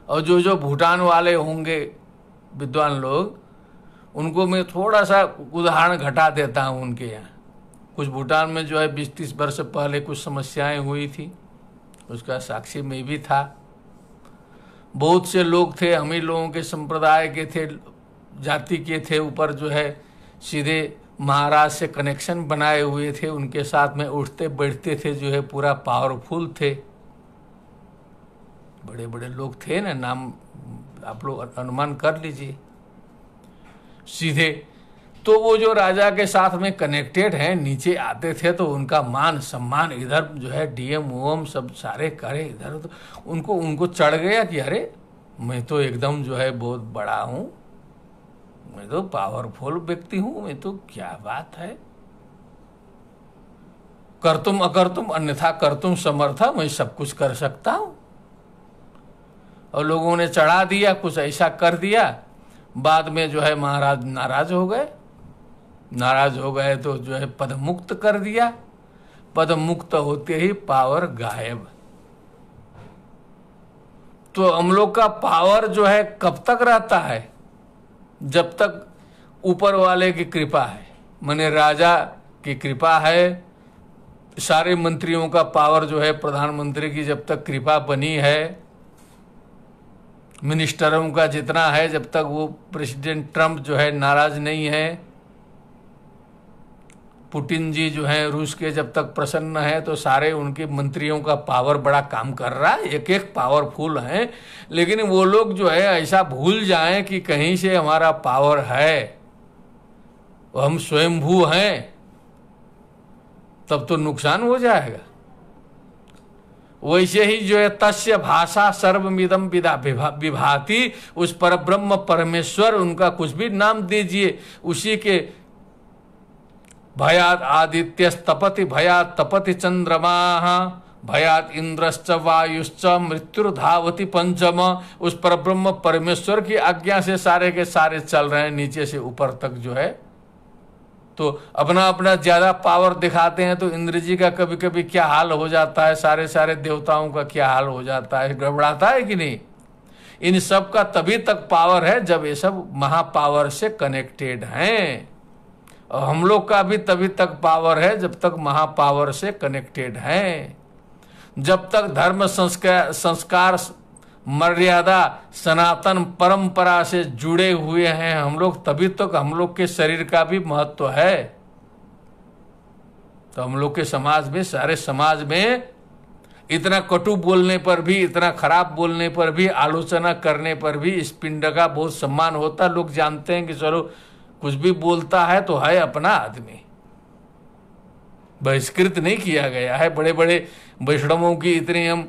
और जो जो भूटान वाले होंगे विद्वान लोग, उनको मैं थोड़ा सा उदाहरण घटा देता हूँ। उनके यहाँ कुछ भूटान में जो है 20-30 वर्ष पहले कुछ समस्याएं हुई थी, उसका साक्षी में भी था। बहुत से लोग थे, हम ही लोगों के संप्रदाय के थे, जाति के थे, ऊपर जो है सीधे महाराज से कनेक्शन बनाए हुए थे, उनके साथ में उठते बैठते थे, जो है पूरा पावरफुल थे, बड़े बड़े लोग थे ना, नाम आप लोग अनुमान कर लीजिए सीधे। तो वो जो राजा के साथ में कनेक्टेड हैं, नीचे आते थे तो उनका मान सम्मान इधर जो है डीएम ओम सब सारे करे इधर, तो उनको चढ़ गया कि अरे मैं तो एकदम जो है बहुत बड़ा हूँ, मैं तो पावरफुल व्यक्ति हूँ, मैं तो क्या बात है, करतुम अकर्तुम अन्यथा करतुम समर्था, मैं सब कुछ कर सकता हूँ। और लोगों ने चढ़ा दिया, कुछ ऐसा कर दिया, बाद में जो है महाराज नाराज हो गए। नाराज हो गए तो जो है पद मुक्त कर दिया। पद मुक्त होते ही पावर गायब। तो हम लोग का पावर जो है कब तक रहता है, जब तक ऊपर वाले की कृपा है, माने राजा की कृपा है। सारे मंत्रियों का पावर जो है प्रधानमंत्री की जब तक कृपा बनी है, मिनिस्टरों का जितना है, जब तक वो प्रेसिडेंट ट्रम्प जो है नाराज नहीं है, पुतिन जी जो है रूस के जब तक प्रसन्न है, तो सारे उनके मंत्रियों का पावर बड़ा काम कर रहा है, एक एक पावरफुल हैं। लेकिन वो लोग जो है ऐसा भूल जाएं कि कहीं से हमारा पावर है, वो हम स्वयंभू हैं, तब तो नुकसान हो जाएगा। वैसे ही जो है तस्य भाषा सर्वमिदं विभाति, उस परब्रह्म परमेश्वर, उनका कुछ भी नाम दीजिए, उसी के भयात आदित्य तपति, भयात तपति चंद्रमा, भयात इंद्रश्च वायुश्च मृत्युर्धावति पंचम। उस परब्रह्म परमेश्वर की आज्ञा से सारे के सारे चल रहे हैं, नीचे से ऊपर तक जो है। तो अपना अपना ज्यादा पावर दिखाते हैं तो इंद्र जी का कभी कभी क्या हाल हो जाता है, सारे सारे देवताओं का क्या हाल हो जाता है, गड़बड़ाता है कि नहीं। इन सब का तभी तक पावर है जब ये सब महापावर से कनेक्टेड हैं, और हम लोग का भी तभी तक पावर है जब तक महापावर से कनेक्टेड हैं। जब तक धर्म संस्कार मर्यादा सनातन परंपरा से जुड़े हुए हैं हम लोग, तभी तक हम लोग के शरीर का भी महत्व है। तो हम लोग के समाज में, सारे समाज में इतना कटु बोलने पर भी, इतना खराब बोलने पर भी, आलोचना करने पर भी इस पिंड का बहुत सम्मान होता। लोग जानते हैं कि चलो कुछ भी बोलता है तो है अपना आदमी, बहिष्कृत नहीं किया गया है। बड़े बड़े वैष्णवों की इतनी हम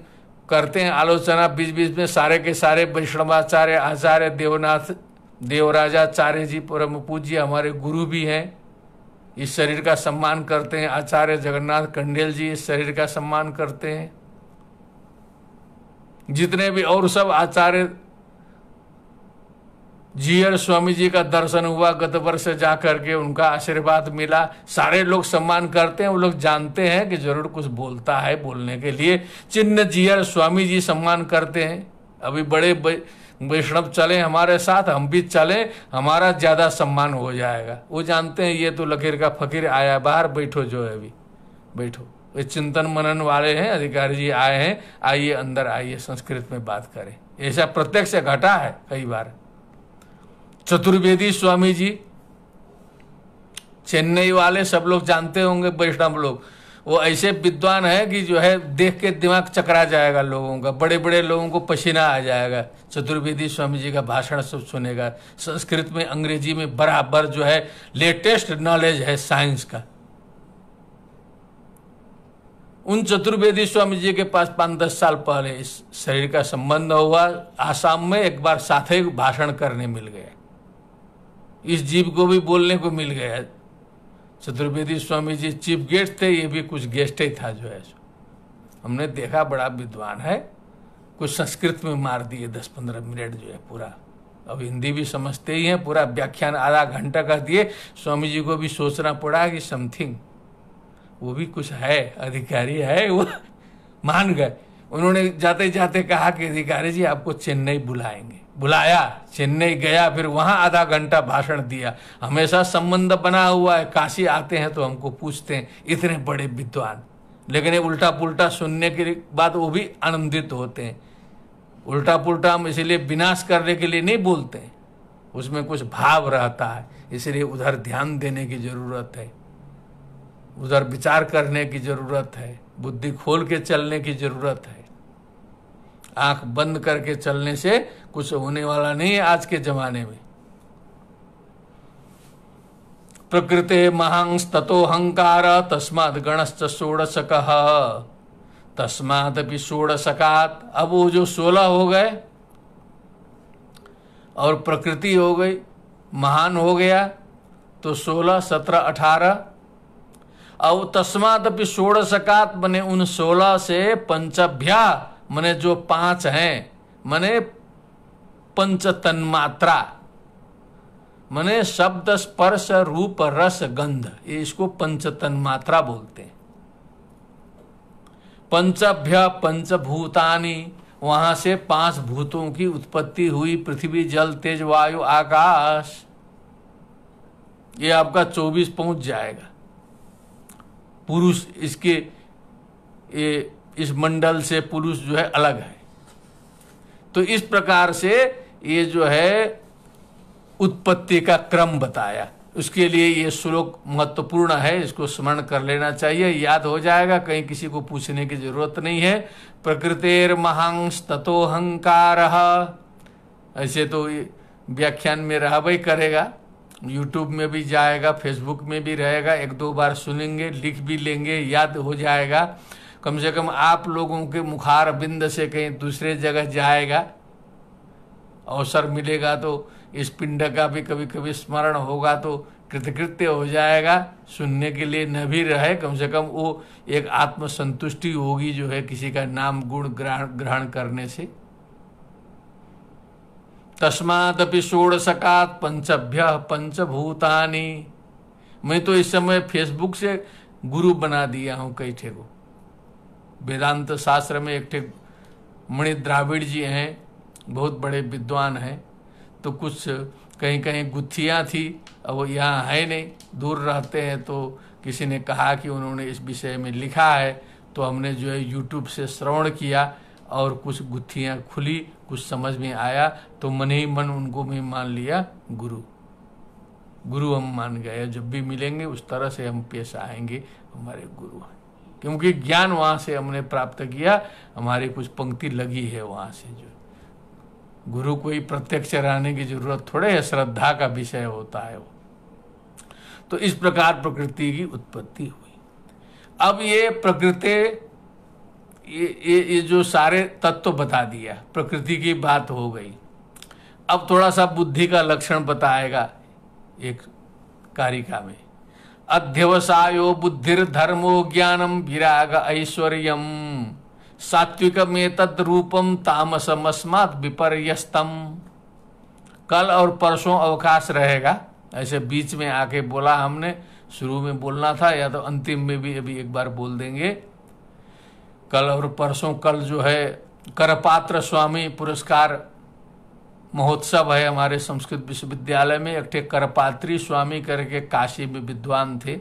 करते हैं आलोचना, बीच बीच में सारे के सारे वैष्णवाचार्य, आचार्य देवनाथ देवराजाचार्य जी परम पूज्य हमारे गुरु भी हैं, इस शरीर का सम्मान करते हैं। आचार्य जगन्नाथ कंडेल जी इस शरीर का सम्मान करते हैं। जितने भी और सब आचार्य, जीयर स्वामी जी का दर्शन हुआ गत वर्ष जाकर के, उनका आशीर्वाद मिला, सारे लोग सम्मान करते हैं। वो लोग जानते हैं कि जरूर कुछ बोलता है, बोलने के लिए चिन्ह जीयर स्वामी जी सम्मान करते हैं। अभी बड़े वैष्णव चले हमारे साथ, हम भी चले, हमारा ज्यादा सम्मान हो जाएगा। वो जानते हैं ये तो लकीर का फकीर आया, बाहर बैठो, जो है अभी बैठो, ये चिंतन मनन वाले हैं, अधिकारी जी आए हैं, आइए अंदर आइए, संस्कृत में बात करें। ऐसा प्रत्यक्ष घटा है कई बार। चतुर्वेदी स्वामी जी, चेन्नई वाले सब लोग जानते होंगे, वैष्णव लोग, वो ऐसे विद्वान है कि जो है देख के दिमाग चकरा जाएगा लोगों का, बड़े बड़े लोगों को पसीना आ जाएगा। चतुर्वेदी स्वामी जी का भाषण सब सुनेगा, संस्कृत में अंग्रेजी में बराबर जो है लेटेस्ट नॉलेज है साइंस का। उन चतुर्वेदी स्वामी जी के पास 5-10 साल पहले इस शरीर का संबंध हुआ। आसाम में एक बार साथ ही भाषण करने मिल गया, इस जीव को भी बोलने को मिल गया। चतुर्वेदी स्वामी जी चीफ गेस्ट थे, ये भी कुछ गेस्ट ही था जो है। हमने देखा बड़ा विद्वान है, कुछ संस्कृत में मार दिए 10-15 मिनट जो है पूरा। अब हिंदी भी समझते ही हैं, पूरा व्याख्यान आधा घंटा का दिए। स्वामी जी को भी सोचना पड़ा कि समथिंग, वो भी कुछ है, अधिकारी है, वो मान गए। उन्होंने जाते जाते कहा कि अधिकारी जी आपको चेन्नई बुलाएंगे। बुलाया, चेन्नई गया, फिर वहां आधा घंटा भाषण दिया। हमेशा संबंध बना हुआ है, काशी आते हैं तो हमको पूछते हैं, इतने बड़े विद्वान, लेकिन ये उल्टा पुल्टा सुनने के बाद वो भी आनंदित होते हैं। उल्टा पुल्टा हम इसलिए विनाश करने के लिए नहीं बोलते हैं, उसमें कुछ भाव रहता है, इसलिए उधर ध्यान देने की जरूरत है, उधर विचार करने की जरूरत है, बुद्धि खोल के चलने की जरूरत है। आंख बंद करके चलने से कुछ होने वाला नहीं है आज के जमाने में। प्रकृते महांस ततो हंकार तस्मात् गणश्च षोडशकः, तस्मात् भी षोडशकात्। अब वो जो 16 हो गए और प्रकृति हो गई, महान हो गया, तो 16, 17, 18। अब तस्मात् भी षोडशकात् मने उन 16 से पंचभ्या मने जो 5 हैं, मने पंच तन्मात्रा, मने शब्द स्पर्श रूप रस गंध, ये इसको पंच तन्मात्रा बोलते हैं। पंचभ्य पंचभूतानि, वहां से 5 भूतों की उत्पत्ति हुई, पृथ्वी जल तेज वायु आकाश। ये आपका 24 पहुंच जाएगा। पुरुष इसके ये इस मंडल से पुरुष जो है अलग है। तो इस प्रकार से ये जो है उत्पत्ति का क्रम बताया। उसके लिए ये श्लोक महत्वपूर्ण है, इसको स्मरण कर लेना चाहिए, याद हो जाएगा, कहीं किसी को पूछने की जरूरत नहीं है। प्रकृतेर महांस ततो हंकार, ऐसे तो व्याख्यान में रहबई करेगा, यूट्यूब में भी जाएगा, फेसबुक में भी रहेगा, एक दो बार सुनेंगे, लिख भी लेंगे, याद हो जाएगा। कम से कम आप लोगों के मुखार बिंद से कहीं दूसरे जगह जाएगा, अवसर मिलेगा तो इस पिंड का भी कभी कभी स्मरण होगा तो कृतकृत्य हो जाएगा। सुनने के लिए न भी रहे, कम से कम वो एक आत्मसंतुष्टि होगी जो है किसी का नाम गुण ग्रहण करने से। तस्मादपि षोडशकात् पंचभ्यः पंचभूतानि। मैं तो इस समय फेसबुक से गुरु बना दिया हूं कई ठे को। वेदांत शास्त्र में एक ठे मणि द्राविड़ जी हैं, बहुत बड़े विद्वान हैं, तो कुछ कहीं कहीं गुत्थियाँ थी, अब वो यहाँ है नहीं, दूर रहते हैं, तो किसी ने कहा कि उन्होंने इस विषय में लिखा है, तो हमने जो है यूट्यूब से श्रवण किया और कुछ गुत्थियाँ खुली, कुछ समझ में आया, तो मन ही मन उनको मैं मान लिया गुरु। गुरु हम मान गए, जब भी मिलेंगे उस तरह से हम पेश आएंगे, हमारे गुरु हैं, क्योंकि ज्ञान वहाँ से हमने प्राप्त किया, हमारी कुछ पंक्ति लगी है वहाँ से। जो गुरु कोई प्रत्यक्ष रहने की जरूरत थोड़े है, श्रद्धा का विषय होता है वो। तो इस प्रकार प्रकृति की उत्पत्ति हुई। अब ये प्रकृति ये जो सारे तत्व बता दिया, प्रकृति की बात हो गई। अब थोड़ा सा बुद्धि का लक्षण बताएगा एक कारिका में। अध्यवसायो बुद्धिर धर्मो ज्ञानम विराग ऐश्वर्यम सात्विकमेतद् रूपम तामसमस्मात् विपर्यस्तम। कल और परसों अवकाश रहेगा, ऐसे बीच में आके बोला हमने, शुरू में बोलना था या तो अंतिम में भी अभी एक बार बोल देंगे। कल और परसों, कल जो है करपात्र स्वामी पुरस्कार महोत्सव है हमारे संस्कृत विश्वविद्यालय में। एक ठे करपात्री स्वामी करके काशी में विद्वान थे,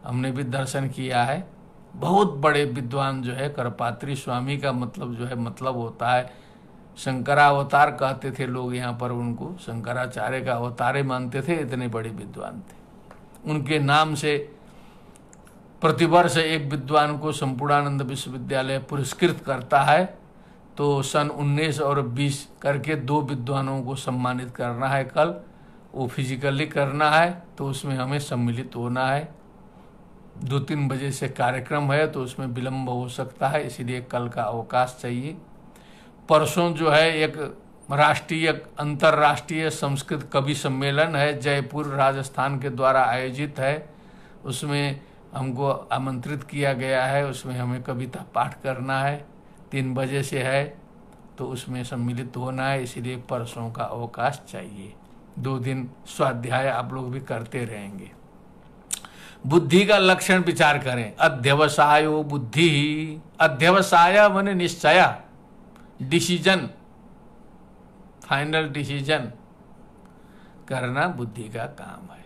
हमने भी दर्शन किया है। बहुत बड़े विद्वान जो है, करपात्री स्वामी का मतलब जो है मतलब होता है शंकरावतार कहते थे लोग यहाँ पर उनको, शंकराचार्य का अवतारे मानते थे, इतने बड़े विद्वान थे। उनके नाम से प्रतिवर्ष एक विद्वान को संपूर्णानंद विश्वविद्यालय पुरस्कृत करता है। तो सन 19 और 20 करके 2 विद्वानों को सम्मानित करना है कल, वो फिजिकली करना है, तो उसमें हमें सम्मिलित होना है। 2-3 बजे से कार्यक्रम है, तो उसमें विलंब हो सकता है, इसीलिए कल का अवकाश चाहिए। परसों जो है एक राष्ट्रीय अंतर्राष्ट्रीय संस्कृत कवि सम्मेलन है, जयपुर राजस्थान के द्वारा आयोजित है, उसमें हमको आमंत्रित किया गया है। उसमें हमें कविता पाठ करना है, 3 बजे से है, तो उसमें सम्मिलित होना है, इसीलिए परसों का अवकाश चाहिए। 2 दिन स्वाध्याय आप लोग भी करते रहेंगे। बुद्धि का लक्षण विचार करें। अध्यवसायो बुद्धि, अध्यवसाय माने निश्चय, डिसीजन, फाइनल डिसीजन करना बुद्धि का काम है।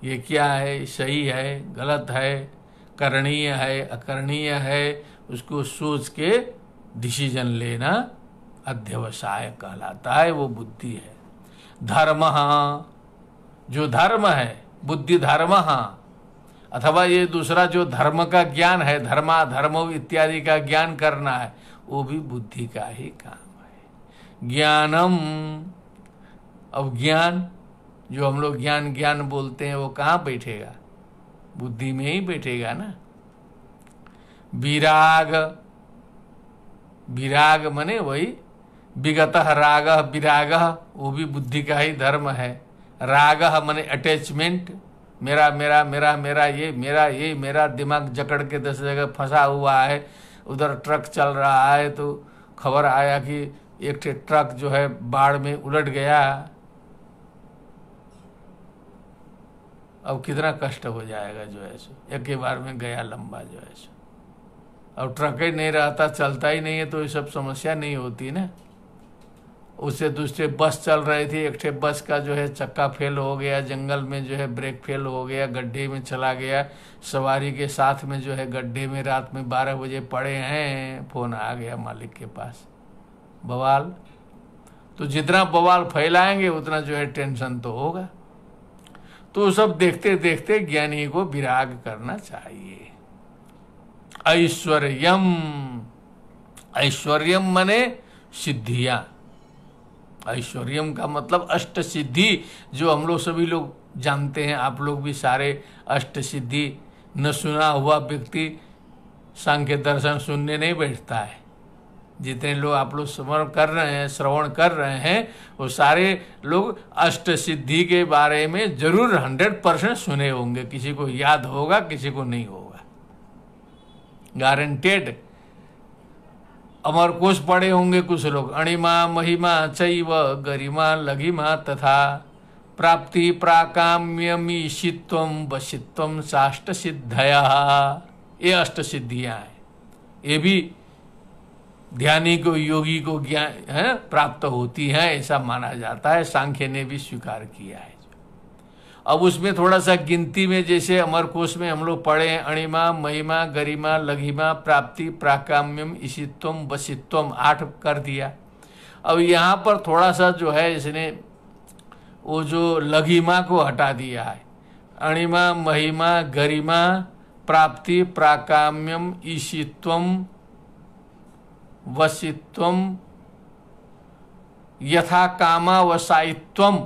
ये क्या है, सही है, गलत है, करणीय है, अकरणीय है, उसको सोच के डिसीजन लेना अध्यवसाय कहलाता है, वो बुद्धि है। धर्म, जो धर्म है, बुद्धि धर्म, अथवा ये दूसरा जो धर्म का ज्ञान है, धर्मा धर्मो इत्यादि का ज्ञान करना है, वो भी बुद्धि का ही काम है। ज्ञानम, अब ज्ञान जो हम लोग ज्ञान ज्ञान बोलते हैं, वो कहाँ बैठेगा, बुद्धि में ही बैठेगा ना। विराग, विराग माने वही विगतः राग विराग, वो भी बुद्धि का ही धर्म है। राग माने अटैचमेंट, मेरा मेरा मेरा मेरा ये मेरा दिमाग जकड़ के 10 जगह फंसा हुआ है। उधर ट्रक चल रहा है तो खबर आया कि एक ट्रक जो है बाढ़ में उलट गया, अब कितना कष्ट हो जाएगा जो है सो, एक ही बार में गया लंबा जो है सो। अब ट्रक ही नहीं रहता, चलता ही नहीं है, तो ये सब समस्या नहीं होती ना। उससे दूसरे बस चल रही थी, एक ठे बस का जो है चक्का फेल हो गया, जंगल में जो है ब्रेक फेल हो गया, गड्ढे में चला गया, सवारी के साथ में जो है गड्ढे में रात में 12 बजे पड़े हैं, फोन आ गया मालिक के पास, बवाल। तो जितना बवाल फैलाएंगे उतना जो है टेंशन तो होगा। तो सब देखते देखते ज्ञानी को विराग करना चाहिए। ऐश्वर्यम, ऐश्वर्यम माने सिद्धियां, ऐश्वर्यम का मतलब अष्ट सिद्धि, जो हम लोग सभी लोग जानते हैं, आप लोग भी सारे अष्ट सिद्धि न सुना हुआ व्यक्ति सांख्य दर्शन सुनने नहीं बैठता है। जितने लोग आप लोग श्रवण कर रहे हैं वो सारे लोग अष्ट सिद्धि के बारे में जरूर 100% सुने होंगे। किसी को याद होगा, किसी को नहीं होगा, गारंटेड। अमर कोश पढ़े होंगे कुछ लोग, अणिमा महिमा चैव गरिमा लघिमा तथा प्राप्ति प्राकाम्यमीशित्वम वशित्वम साष्ट सिद्धया। ये अष्ट सिद्धियां हैं। ये भी ध्यानी को, योगी को ज्ञान है प्राप्त होती हैं, ऐसा माना जाता है। सांख्य ने भी स्वीकार किया है। अब उसमें थोड़ा सा गिनती में, जैसे अमर कोश में हम लोग पढ़े हैं, अणिमा महिमा गरिमा लघिमा प्राप्ति प्राकाम्यम ईशित्वम वशित्वम, 8 कर दिया। अब यहाँ पर थोड़ा सा जो है इसने वो जो लघिमा को हटा दिया है। अणिमा महिमा गरिमा प्राप्ति प्राकाम्यम ईशित्वम वशित्वम यथा कामा वसायित्वम,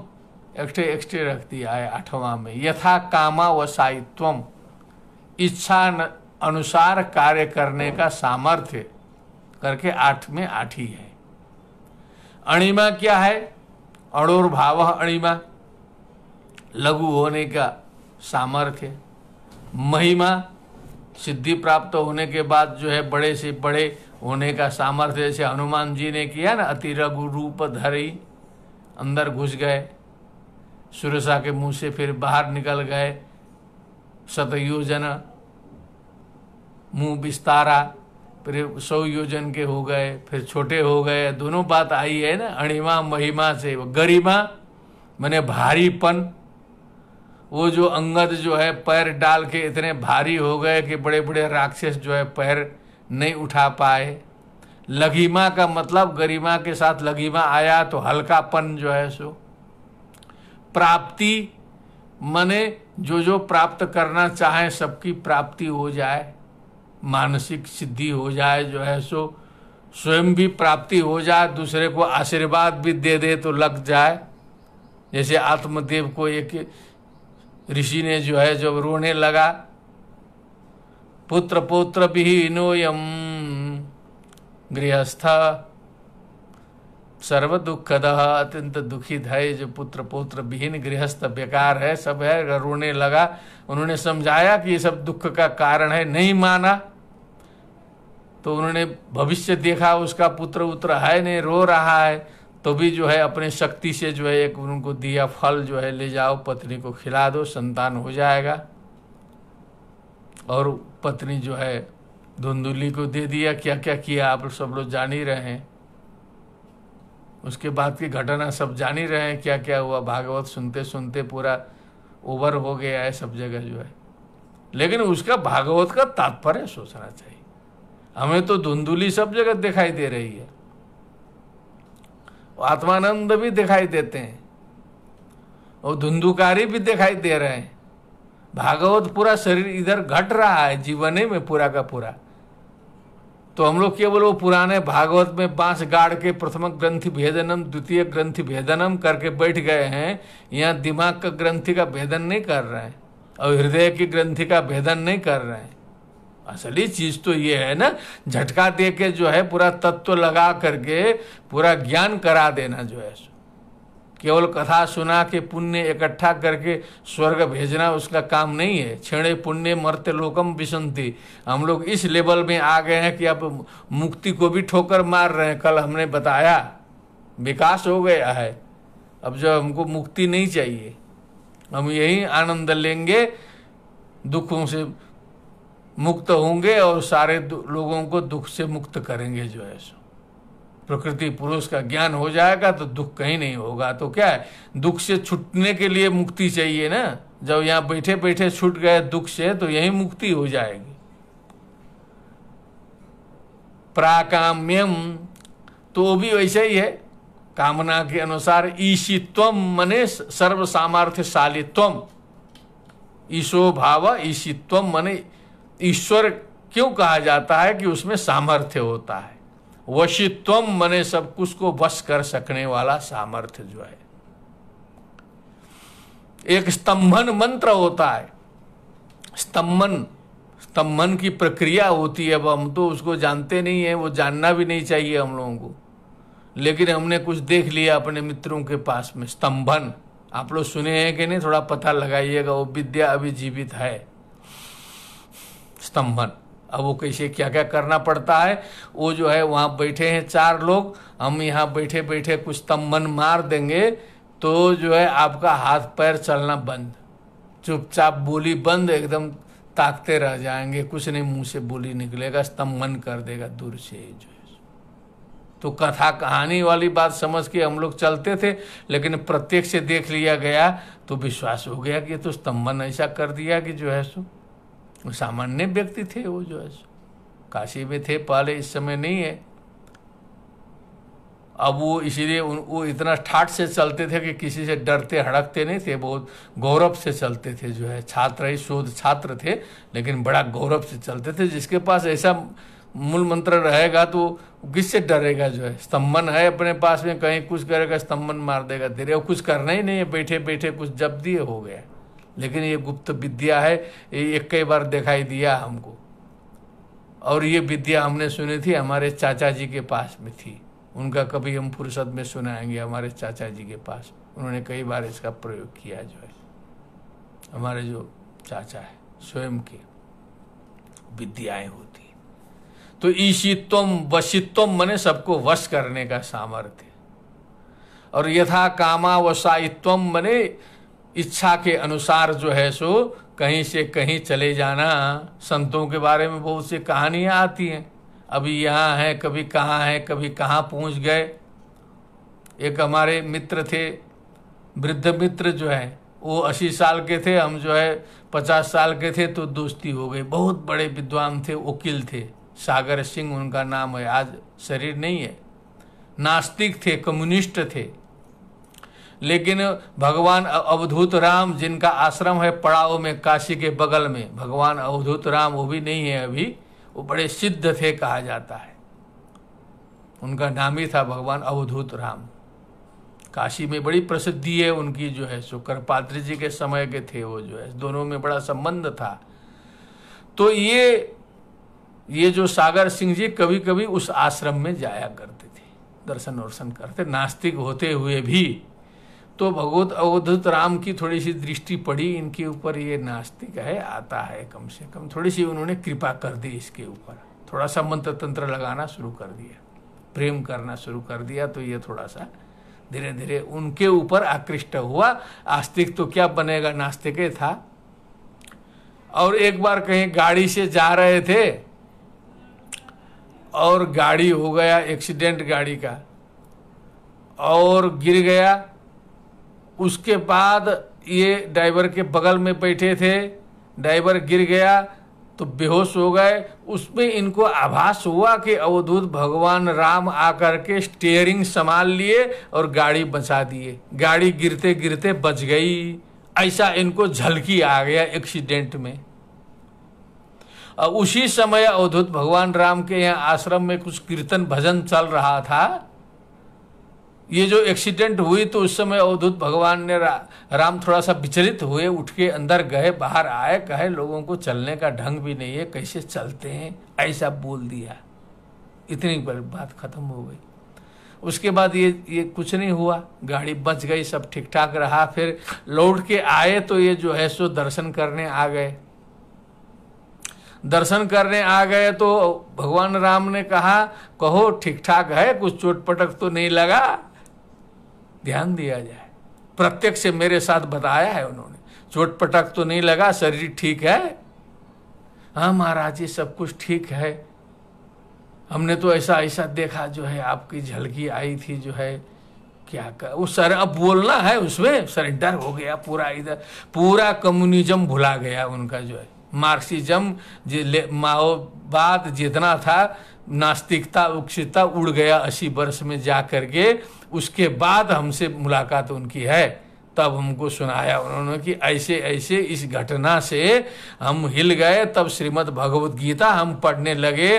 एक्स्ट्रे रख दिया है 8वां में। यथा कामा वसायित्वम, इच्छा अनुसार कार्य करने का सामर्थ्य करके 8 में 8 ही है। अणिमा क्या है? अणोर भाव अणिमा, लघु होने का सामर्थ्य। महिमा, सिद्धि प्राप्त होने के बाद जो है बड़े से बड़े होने का सामर्थ्य। जैसे हनुमान जी ने किया ना, अति रघु रूप धरी, अंदर घुस गए, सुरसा के मुंह से फिर बाहर निकल गए, शतयोजन मुंह विस्तारा, फिर 100 योजन के हो गए, फिर छोटे हो गए। दोनों बात आई है ना, अणिमा महिमा से। गरिमा माने भारीपन, वो जो अंगद जो है पैर डाल के इतने भारी हो गए कि बड़े बड़े राक्षस जो है पैर नहीं उठा पाए। लघिमा का मतलब गरिमा के साथ लघिमा आया तो हल्कापन जो है सो। प्राप्ति माने जो प्राप्त करना चाहे सबकी प्राप्ति हो जाए, मानसिक सिद्धि हो जाए जो है सो, स्वयं भी प्राप्ति हो जाए, दूसरे को आशीर्वाद भी दे दे तो लग जाए। जैसे आत्मदेव को एक ऋषि ने जो है जब रोने लगा, पुत्र पौत्र विहीनोऽयं गृहस्थ सर्व दुखदः, अत्यंत दुखित है जो पुत्र पौत्र विहीन गृहस्थ बेकार है, सब है। रोने लगा। उन्होंने समझाया कि ये सब दुख का कारण है, नहीं माना। तो उन्होंने भविष्य देखा, उसका पुत्र उत्र है नहीं, रो रहा है, तो भी जो है अपने शक्ति से जो है एक उनको दिया फल जो है, ले जाओ पत्नी को खिला दो, संतान हो जाएगा। और पत्नी जो है धुंधुली को दे दिया। क्या क्या किया आप सब लोग जान ही रहे हैं। उसके बाद की घटना सब जान ही रहे हैं, क्या क्या हुआ। भागवत सुनते सुनते पूरा ओवर हो गया है सब जगह जो है। लेकिन उसका भागवत का तात्पर्य सोचना चाहिए। हमें तो धुंधुली सब जगह दिखाई दे रही है, आत्मानंद भी दिखाई देते हैं और धुंधुकारी भी दिखाई दे रहे हैं। भागवत पूरा शरीर इधर घट रहा है जीवन में पूरा का पूरा। तो हम लोग केवल वो पुराने भागवत में बांस गाड़ के प्रथम ग्रंथि भेदनम द्वितीय ग्रंथि भेदनम करके बैठ गए हैं। यहाँ दिमाग का ग्रंथि का भेदन नहीं कर रहे हैं और हृदय की ग्रंथि का भेदन नहीं कर रहे हैं। असली चीज तो ये है ना, झटका दे के जो है पूरा तत्व लगा करके पूरा ज्ञान करा देना जो है। केवल कथा सुना के पुण्य इकट्ठा करके स्वर्ग भेजना उसका काम नहीं है। क्षणे पुण्य मर्त्य लोकम विसंति। हम लोग इस लेवल में आ गए हैं कि अब मुक्ति को भी ठोकर मार रहे हैं। कल हमने बताया विकास हो गया है। अब जो हमको मुक्ति नहीं चाहिए, हम यही आनंद लेंगे, दुखों से मुक्त होंगे और सारे लोगों को दुख से मुक्त करेंगे जो है। प्रकृति पुरुष का ज्ञान हो जाएगा तो दुख कहीं नहीं होगा। तो क्या है, दुख से छूटने के लिए मुक्ति चाहिए ना। जब यहाँ बैठे बैठे छूट गए दुख से तो यही मुक्ति हो जाएगी। प्राकाम्यम तो भी वैसे ही है, कामना के अनुसार। ईशित्वम मने सर्व सामर्थ्यशालित्वम। ईशो भाव ईशित्वम मने ईश्वर क्यों कहा जाता है कि उसमें सामर्थ्य होता है। वशित्वम मने सब कुछ को वश कर सकने वाला सामर्थ्य जो है। एक स्तंभन मंत्र होता है, स्तंभन की प्रक्रिया होती है। अब हम तो उसको जानते नहीं है, वो जानना भी नहीं चाहिए हम लोगों को, लेकिन हमने कुछ देख लिया अपने मित्रों के पास में। स्तंभन आप लोग सुने हैं कि नहीं, थोड़ा पता लगाइएगा, वो विद्या अभी जीवित है। स्तंभन, अब वो कैसे क्या क्या करना पड़ता है, वो जो है वहां बैठे हैं 4 लोग, हम यहाँ बैठे बैठे कुछ स्तंभन मार देंगे तो जो है आपका हाथ पैर चलना बंद, चुपचाप बोली बंद, एकदम ताकते रह जाएंगे, कुछ नहीं मुंह से बोली निकलेगा, स्तंभन कर देगा दूर से जो है। तो कथा कहानी वाली बात समझ के हम लोग चलते थे, लेकिन प्रत्यक्ष से देख लिया गया तो विश्वास हो गया कि ये तो स्तंभन ऐसा कर दिया कि जो है सो सामान्य व्यक्ति थे वो जो है सो। काशी में थे पहले, इस समय नहीं है। अब वो इसीलिए वो इतना ठाठ से चलते थे कि किसी से डरते हड़कते नहीं थे, बहुत गौरव से चलते थे जो है। छात्र ही, शोध छात्र थे, लेकिन बड़ा गौरव से चलते थे। जिसके पास ऐसा मूल मंत्र रहेगा तो किससे डरेगा जो है। स्तंभन है अपने पास में, कहीं कुछ करेगा स्तंभन मार देगा धीरे, वो कुछ करना ही नहीं है, बैठे बैठे कुछ जप दिए हो गया। लेकिन ये गुप्त विद्या है, ये एक कई बार दिखाई दिया हमको, और ये विद्या हमने सुनी थी हमारे चाचा जी के पास में थी। उनका कभी हम फुर्सत में सुनाएंगे, हमारे चाचा जी के पास उन्होंने कई बार इसका प्रयोग किया जो है। हमारे जो चाचा है स्वयं की विद्याएं होती। तो ईशित्वम वशित्वम मने सबको वश करने का सामर्थ्य, और यथा कामा वशायित्वम मने इच्छा के अनुसार जो है सो कहीं से कहीं चले जाना। संतों के बारे में बहुत सी कहानियां आती हैं, अभी यहाँ है, कभी कहाँ है, कभी कहाँ पहुँच गए। एक हमारे मित्र थे, वृद्ध मित्र जो है, वो 80 साल के थे, हम जो है 50 साल के थे, तो दोस्ती हो गई। बहुत बड़े विद्वान थे, वकील थे, सागर सिंह उनका नाम है, आज शरीर नहीं है। नास्तिक थे, कम्युनिस्ट थे, लेकिन भगवान अवधूत राम जिनका आश्रम है पड़ाव में, काशी के बगल में, भगवान अवधूत राम वो भी नहीं है अभी, वो बड़े सिद्ध थे कहा जाता है। उनका नाम ही था भगवान अवधूत राम। काशी में बड़ी प्रसिद्धि है उनकी जो है। शुक्रपात्री जी के समय के थे वो जो है, दोनों में बड़ा संबंध था। तो ये जो सागर सिंह जी कभी कभी उस आश्रम में जाया करते थे, दर्शन वर्शन करते, नास्तिक होते हुए भी। तो भगवत अवधूत राम की थोड़ी सी दृष्टि पड़ी इनके ऊपर, ये नास्तिक है, आता है, कम से कम थोड़ी सी उन्होंने कृपा कर दी इसके ऊपर, थोड़ा सा मंत्र तंत्र लगाना शुरू कर दिया, प्रेम करना शुरू कर दिया। तो ये थोड़ा सा धीरे धीरे उनके ऊपर आकृष्ट हुआ। आस्तिक तो क्या बनेगा, नास्तिक ही था। और एक बार कहीं गाड़ी से जा रहे थे और गाड़ी हो गया एक्सीडेंट गाड़ी का, और गिर गया। उसके बाद ये ड्राइवर के बगल में बैठे थे, ड्राइवर गिर गया तो बेहोश हो गए। उसमें इनको आभास हुआ कि अवधूत भगवान राम आकर के स्टीयरिंग संभाल लिए और गाड़ी बचा दिए, गाड़ी गिरते गिरते बच गई। ऐसा इनको झलकी आ गया एक्सीडेंट में। और उसी समय अवधूत भगवान राम के यहाँ आश्रम में कुछ कीर्तन भजन चल रहा था। ये जो एक्सीडेंट हुई तो उस समय अवधूत भगवान ने राम थोड़ा सा विचलित हुए, उठ के अंदर गए, बाहर आए, कहे लोगों को चलने का ढंग भी नहीं है, कैसे चलते हैं, ऐसा बोल दिया। इतनी बड़ी बात खत्म हो गई। उसके बाद ये कुछ नहीं हुआ, गाड़ी बच गई, सब ठीक ठाक रहा। फिर लौट के आए तो ये जो है सो दर्शन करने आ गए। दर्शन करने आ गए तो भगवान राम ने कहा, कहो ठीक ठाक है, कुछ चोट पटक तो नहीं लगा, ध्यान दिया जाए। प्रत्यक्ष से मेरे साथ बताया है उन्होंने, चोट पटक तो नहीं लगा, शरीर ठीक है। हाँ महाराज जी सब कुछ ठीक है, हमने तो ऐसा ऐसा देखा जो है, आपकी झलकी आई थी जो है, क्या कर वो सर, अब बोलना है उसमें सरेंडर हो गया पूरा, इधर पूरा कम्युनिज्म भुला गया उनका जो है, मार्क्सिज्म माओवाद जितना था, नास्तिकता उक्षिता उड़ गया 80 वर्ष में जा करके। उसके बाद हमसे मुलाकात उनकी है, तब हमको सुनाया उन्होंने कि ऐसे ऐसे इस घटना से हम हिल गए। तब श्रीमद् भगवत गीता हम पढ़ने लगे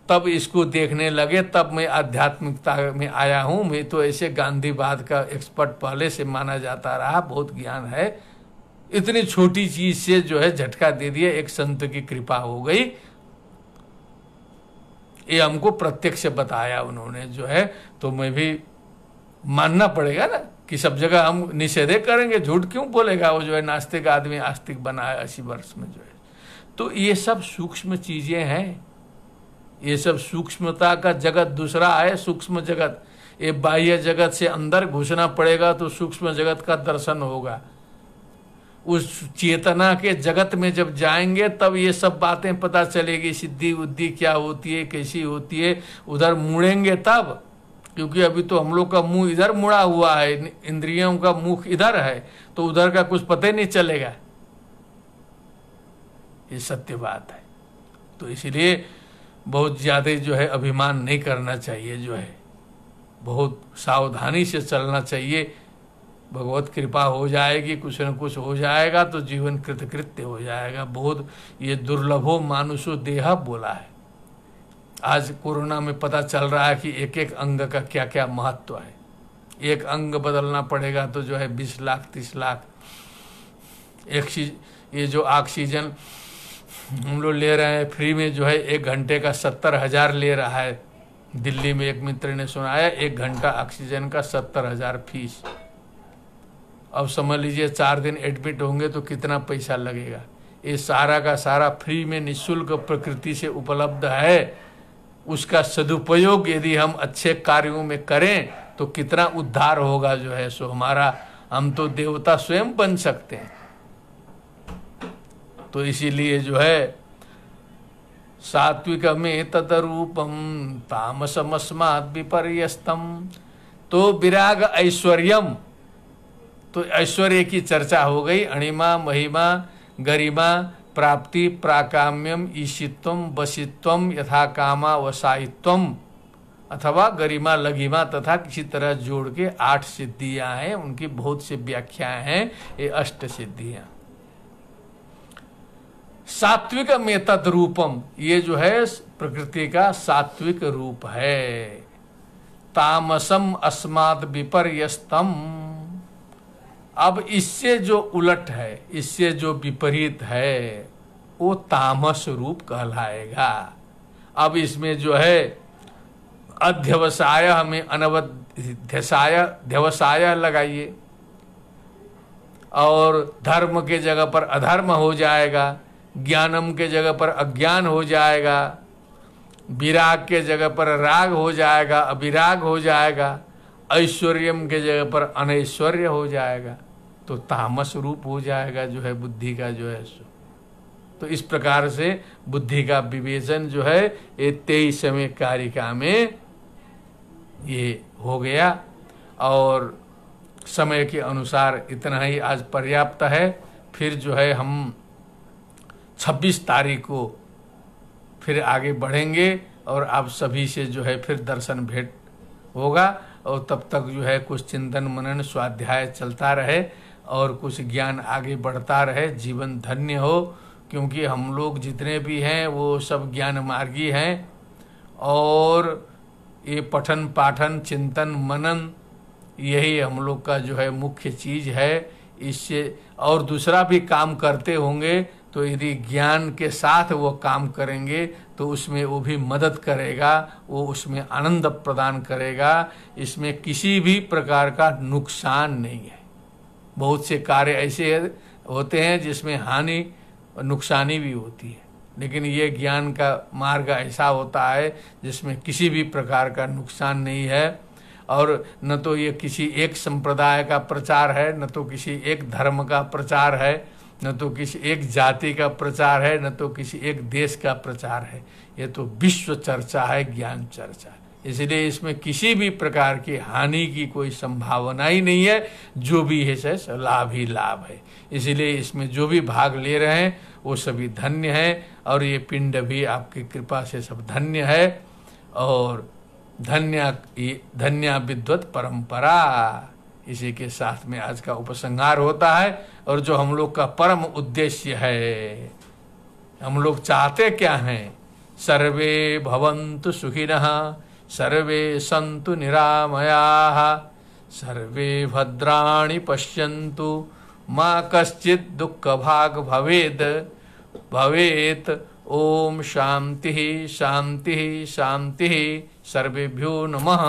तब इसको देखने लगे, तब मैं आध्यात्मिकता में आया हूँ। मैं तो ऐसे गांधीवाद का एक्सपर्ट पहले से माना जाता रहा, बहुत ज्ञान है। इतनी छोटी चीज से जो है झटका दे दिया, एक संत की कृपा हो गई। ये हमको प्रत्यक्ष बताया उन्होंने जो है, तो मैं भी मानना पड़ेगा ना कि सब जगह हम निषेध करेंगे, झूठ क्यों बोलेगा वो जो है नास्तिक आदमी आस्तिक बना है 80 वर्ष में जो है। तो ये सब सूक्ष्म चीजें हैं, ये सब सूक्ष्मता का जगत दूसरा है, सूक्ष्म जगत। ये बाह्य जगत से अंदर घुसना पड़ेगा तो सूक्ष्म जगत का दर्शन होगा। उस चेतना के जगत में जब जाएंगे तब ये सब बातें पता चलेगी, सिद्धि बुद्धि क्या होती है, कैसी होती है। उधर मुड़ेंगे तब, क्योंकि अभी तो हम लोग का मुंह इधर मुड़ा हुआ है, इंद्रियों का मुख इधर है, तो उधर का कुछ पता ही नहीं चलेगा। ये सत्य बात है। तो इसलिए बहुत ज्यादा जो है अभिमान नहीं करना चाहिए, जो है बहुत सावधानी से चलना चाहिए। भगवत कृपा हो जाएगी, कुछ न कुछ हो जाएगा तो जीवन कृतकृत्य हो जाएगा। बहुत ये दुर्लभो मानुषो देह बोला है। आज कोरोना में पता चल रहा है कि एक एक अंग का क्या क्या महत्व है। एक अंग बदलना पड़ेगा तो जो है 20 लाख 30 लाख। ये जो ऑक्सीजन हम लोग ले रहे हैं फ्री में, जो है 1 घंटे का 70,000 ले रहा है। दिल्ली में एक मित्र ने सुनाया 1 घंटा ऑक्सीजन का 70,000 फीस। अब समझ लीजिए 4 दिन एडमिट होंगे तो कितना पैसा लगेगा। ये सारा का सारा फ्री में निःशुल्क प्रकृति से उपलब्ध है। उसका सदुपयोग यदि हम अच्छे कार्यों में करें तो कितना उद्धार होगा जो है सो हमारा। हम तो देवता स्वयं बन सकते हैं। तो इसीलिए जो है सात्विक में तदरूपम तामसमस्मात् विपर्यस्तम। तो विराग ऐश्वर्यम, तो ऐश्वर्य की चर्चा हो गई। अणिमा महिमा गरिमा प्राप्ति प्राकाम्यम ईशित्वम वशित्वम यथा कामा वसायित्वम अथवा गरिमा लघिमा तथा किसी तरह जोड़ के 8 सिद्धियां हैं। उनकी बहुत सी व्याख्याएं हैं। ये 8 सिद्धियां। सात्विक में तद रूपम, ये जो है प्रकृति का सात्विक रूप है। तामसम अस्माद विपर्यस्तम, अब इससे जो उलट है, इससे जो विपरीत है वो तामस रूप कहलाएगा। अब इसमें जो है अध्यवसाय हमें अनवध्यवसाय लगाइए, और धर्म के जगह पर अधर्म हो जाएगा, ज्ञानम के जगह पर अज्ञान हो जाएगा, विराग के जगह पर राग हो जाएगा, अविराग हो जाएगा, ऐश्वर्यम के जगह पर अनैश्वर्य हो जाएगा। तो तामस रूप हो जाएगा जो है बुद्धि का जो है सो। तो इस प्रकार से बुद्धि का विवेचन जो है ये 23वें कारिका में ये हो गया। और समय के अनुसार इतना ही आज पर्याप्त है। फिर जो है हम 26 तारीख को फिर आगे बढ़ेंगे और आप सभी से जो है फिर दर्शन भेंट होगा। और तब तक जो है कुछ चिंतन मनन स्वाध्याय चलता रहे और कुछ ज्ञान आगे बढ़ता रहे, जीवन धन्य हो। क्योंकि हम लोग जितने भी हैं वो सब ज्ञान मार्गी हैं, और ये पठन पाठन चिंतन मनन यही हम लोग का जो है मुख्य चीज है। इससे और दूसरा भी काम करते होंगे तो यदि ज्ञान के साथ वो काम करेंगे तो उसमें वो भी मदद करेगा, वो उसमें आनंद प्रदान करेगा। इसमें किसी भी प्रकार का नुकसान नहीं है। बहुत से कार्य ऐसे होते हैं जिसमें हानि और नुकसानी भी होती है, लेकिन ये ज्ञान का मार्ग ऐसा होता है जिसमें किसी भी प्रकार का नुकसान नहीं है। और न तो ये किसी एक संप्रदाय का प्रचार है, न तो किसी एक धर्म का प्रचार है, न तो किसी एक जाति का प्रचार है, न तो किसी एक देश का प्रचार है। ये तो विश्व चर्चा है, ज्ञान चर्चा। इसलिए इसमें किसी भी प्रकार की हानि की कोई संभावना ही नहीं है। जो भी है से लाभ ही लाभ है। इसलिए इसमें जो भी भाग ले रहे हैं वो सभी धन्य है, और ये पिंड भी आपकी कृपा से सब धन्य है। और धन्या विद्वत परंपरा, इसी के साथ में आज का उपसंहार होता है। और जो हम लोग का परम उद्देश्य है, हम लोग चाहते क्या हैं, सर्वे भवन्तु सुखिनः, सर्वे सन्तु निरामयाः, सर्वे भद्राणि पश्यन्तु, मा कश्चित् दुःखभाग् भवेत्। ओम शांति शांति शांति। सर्वेभ्यो नमः।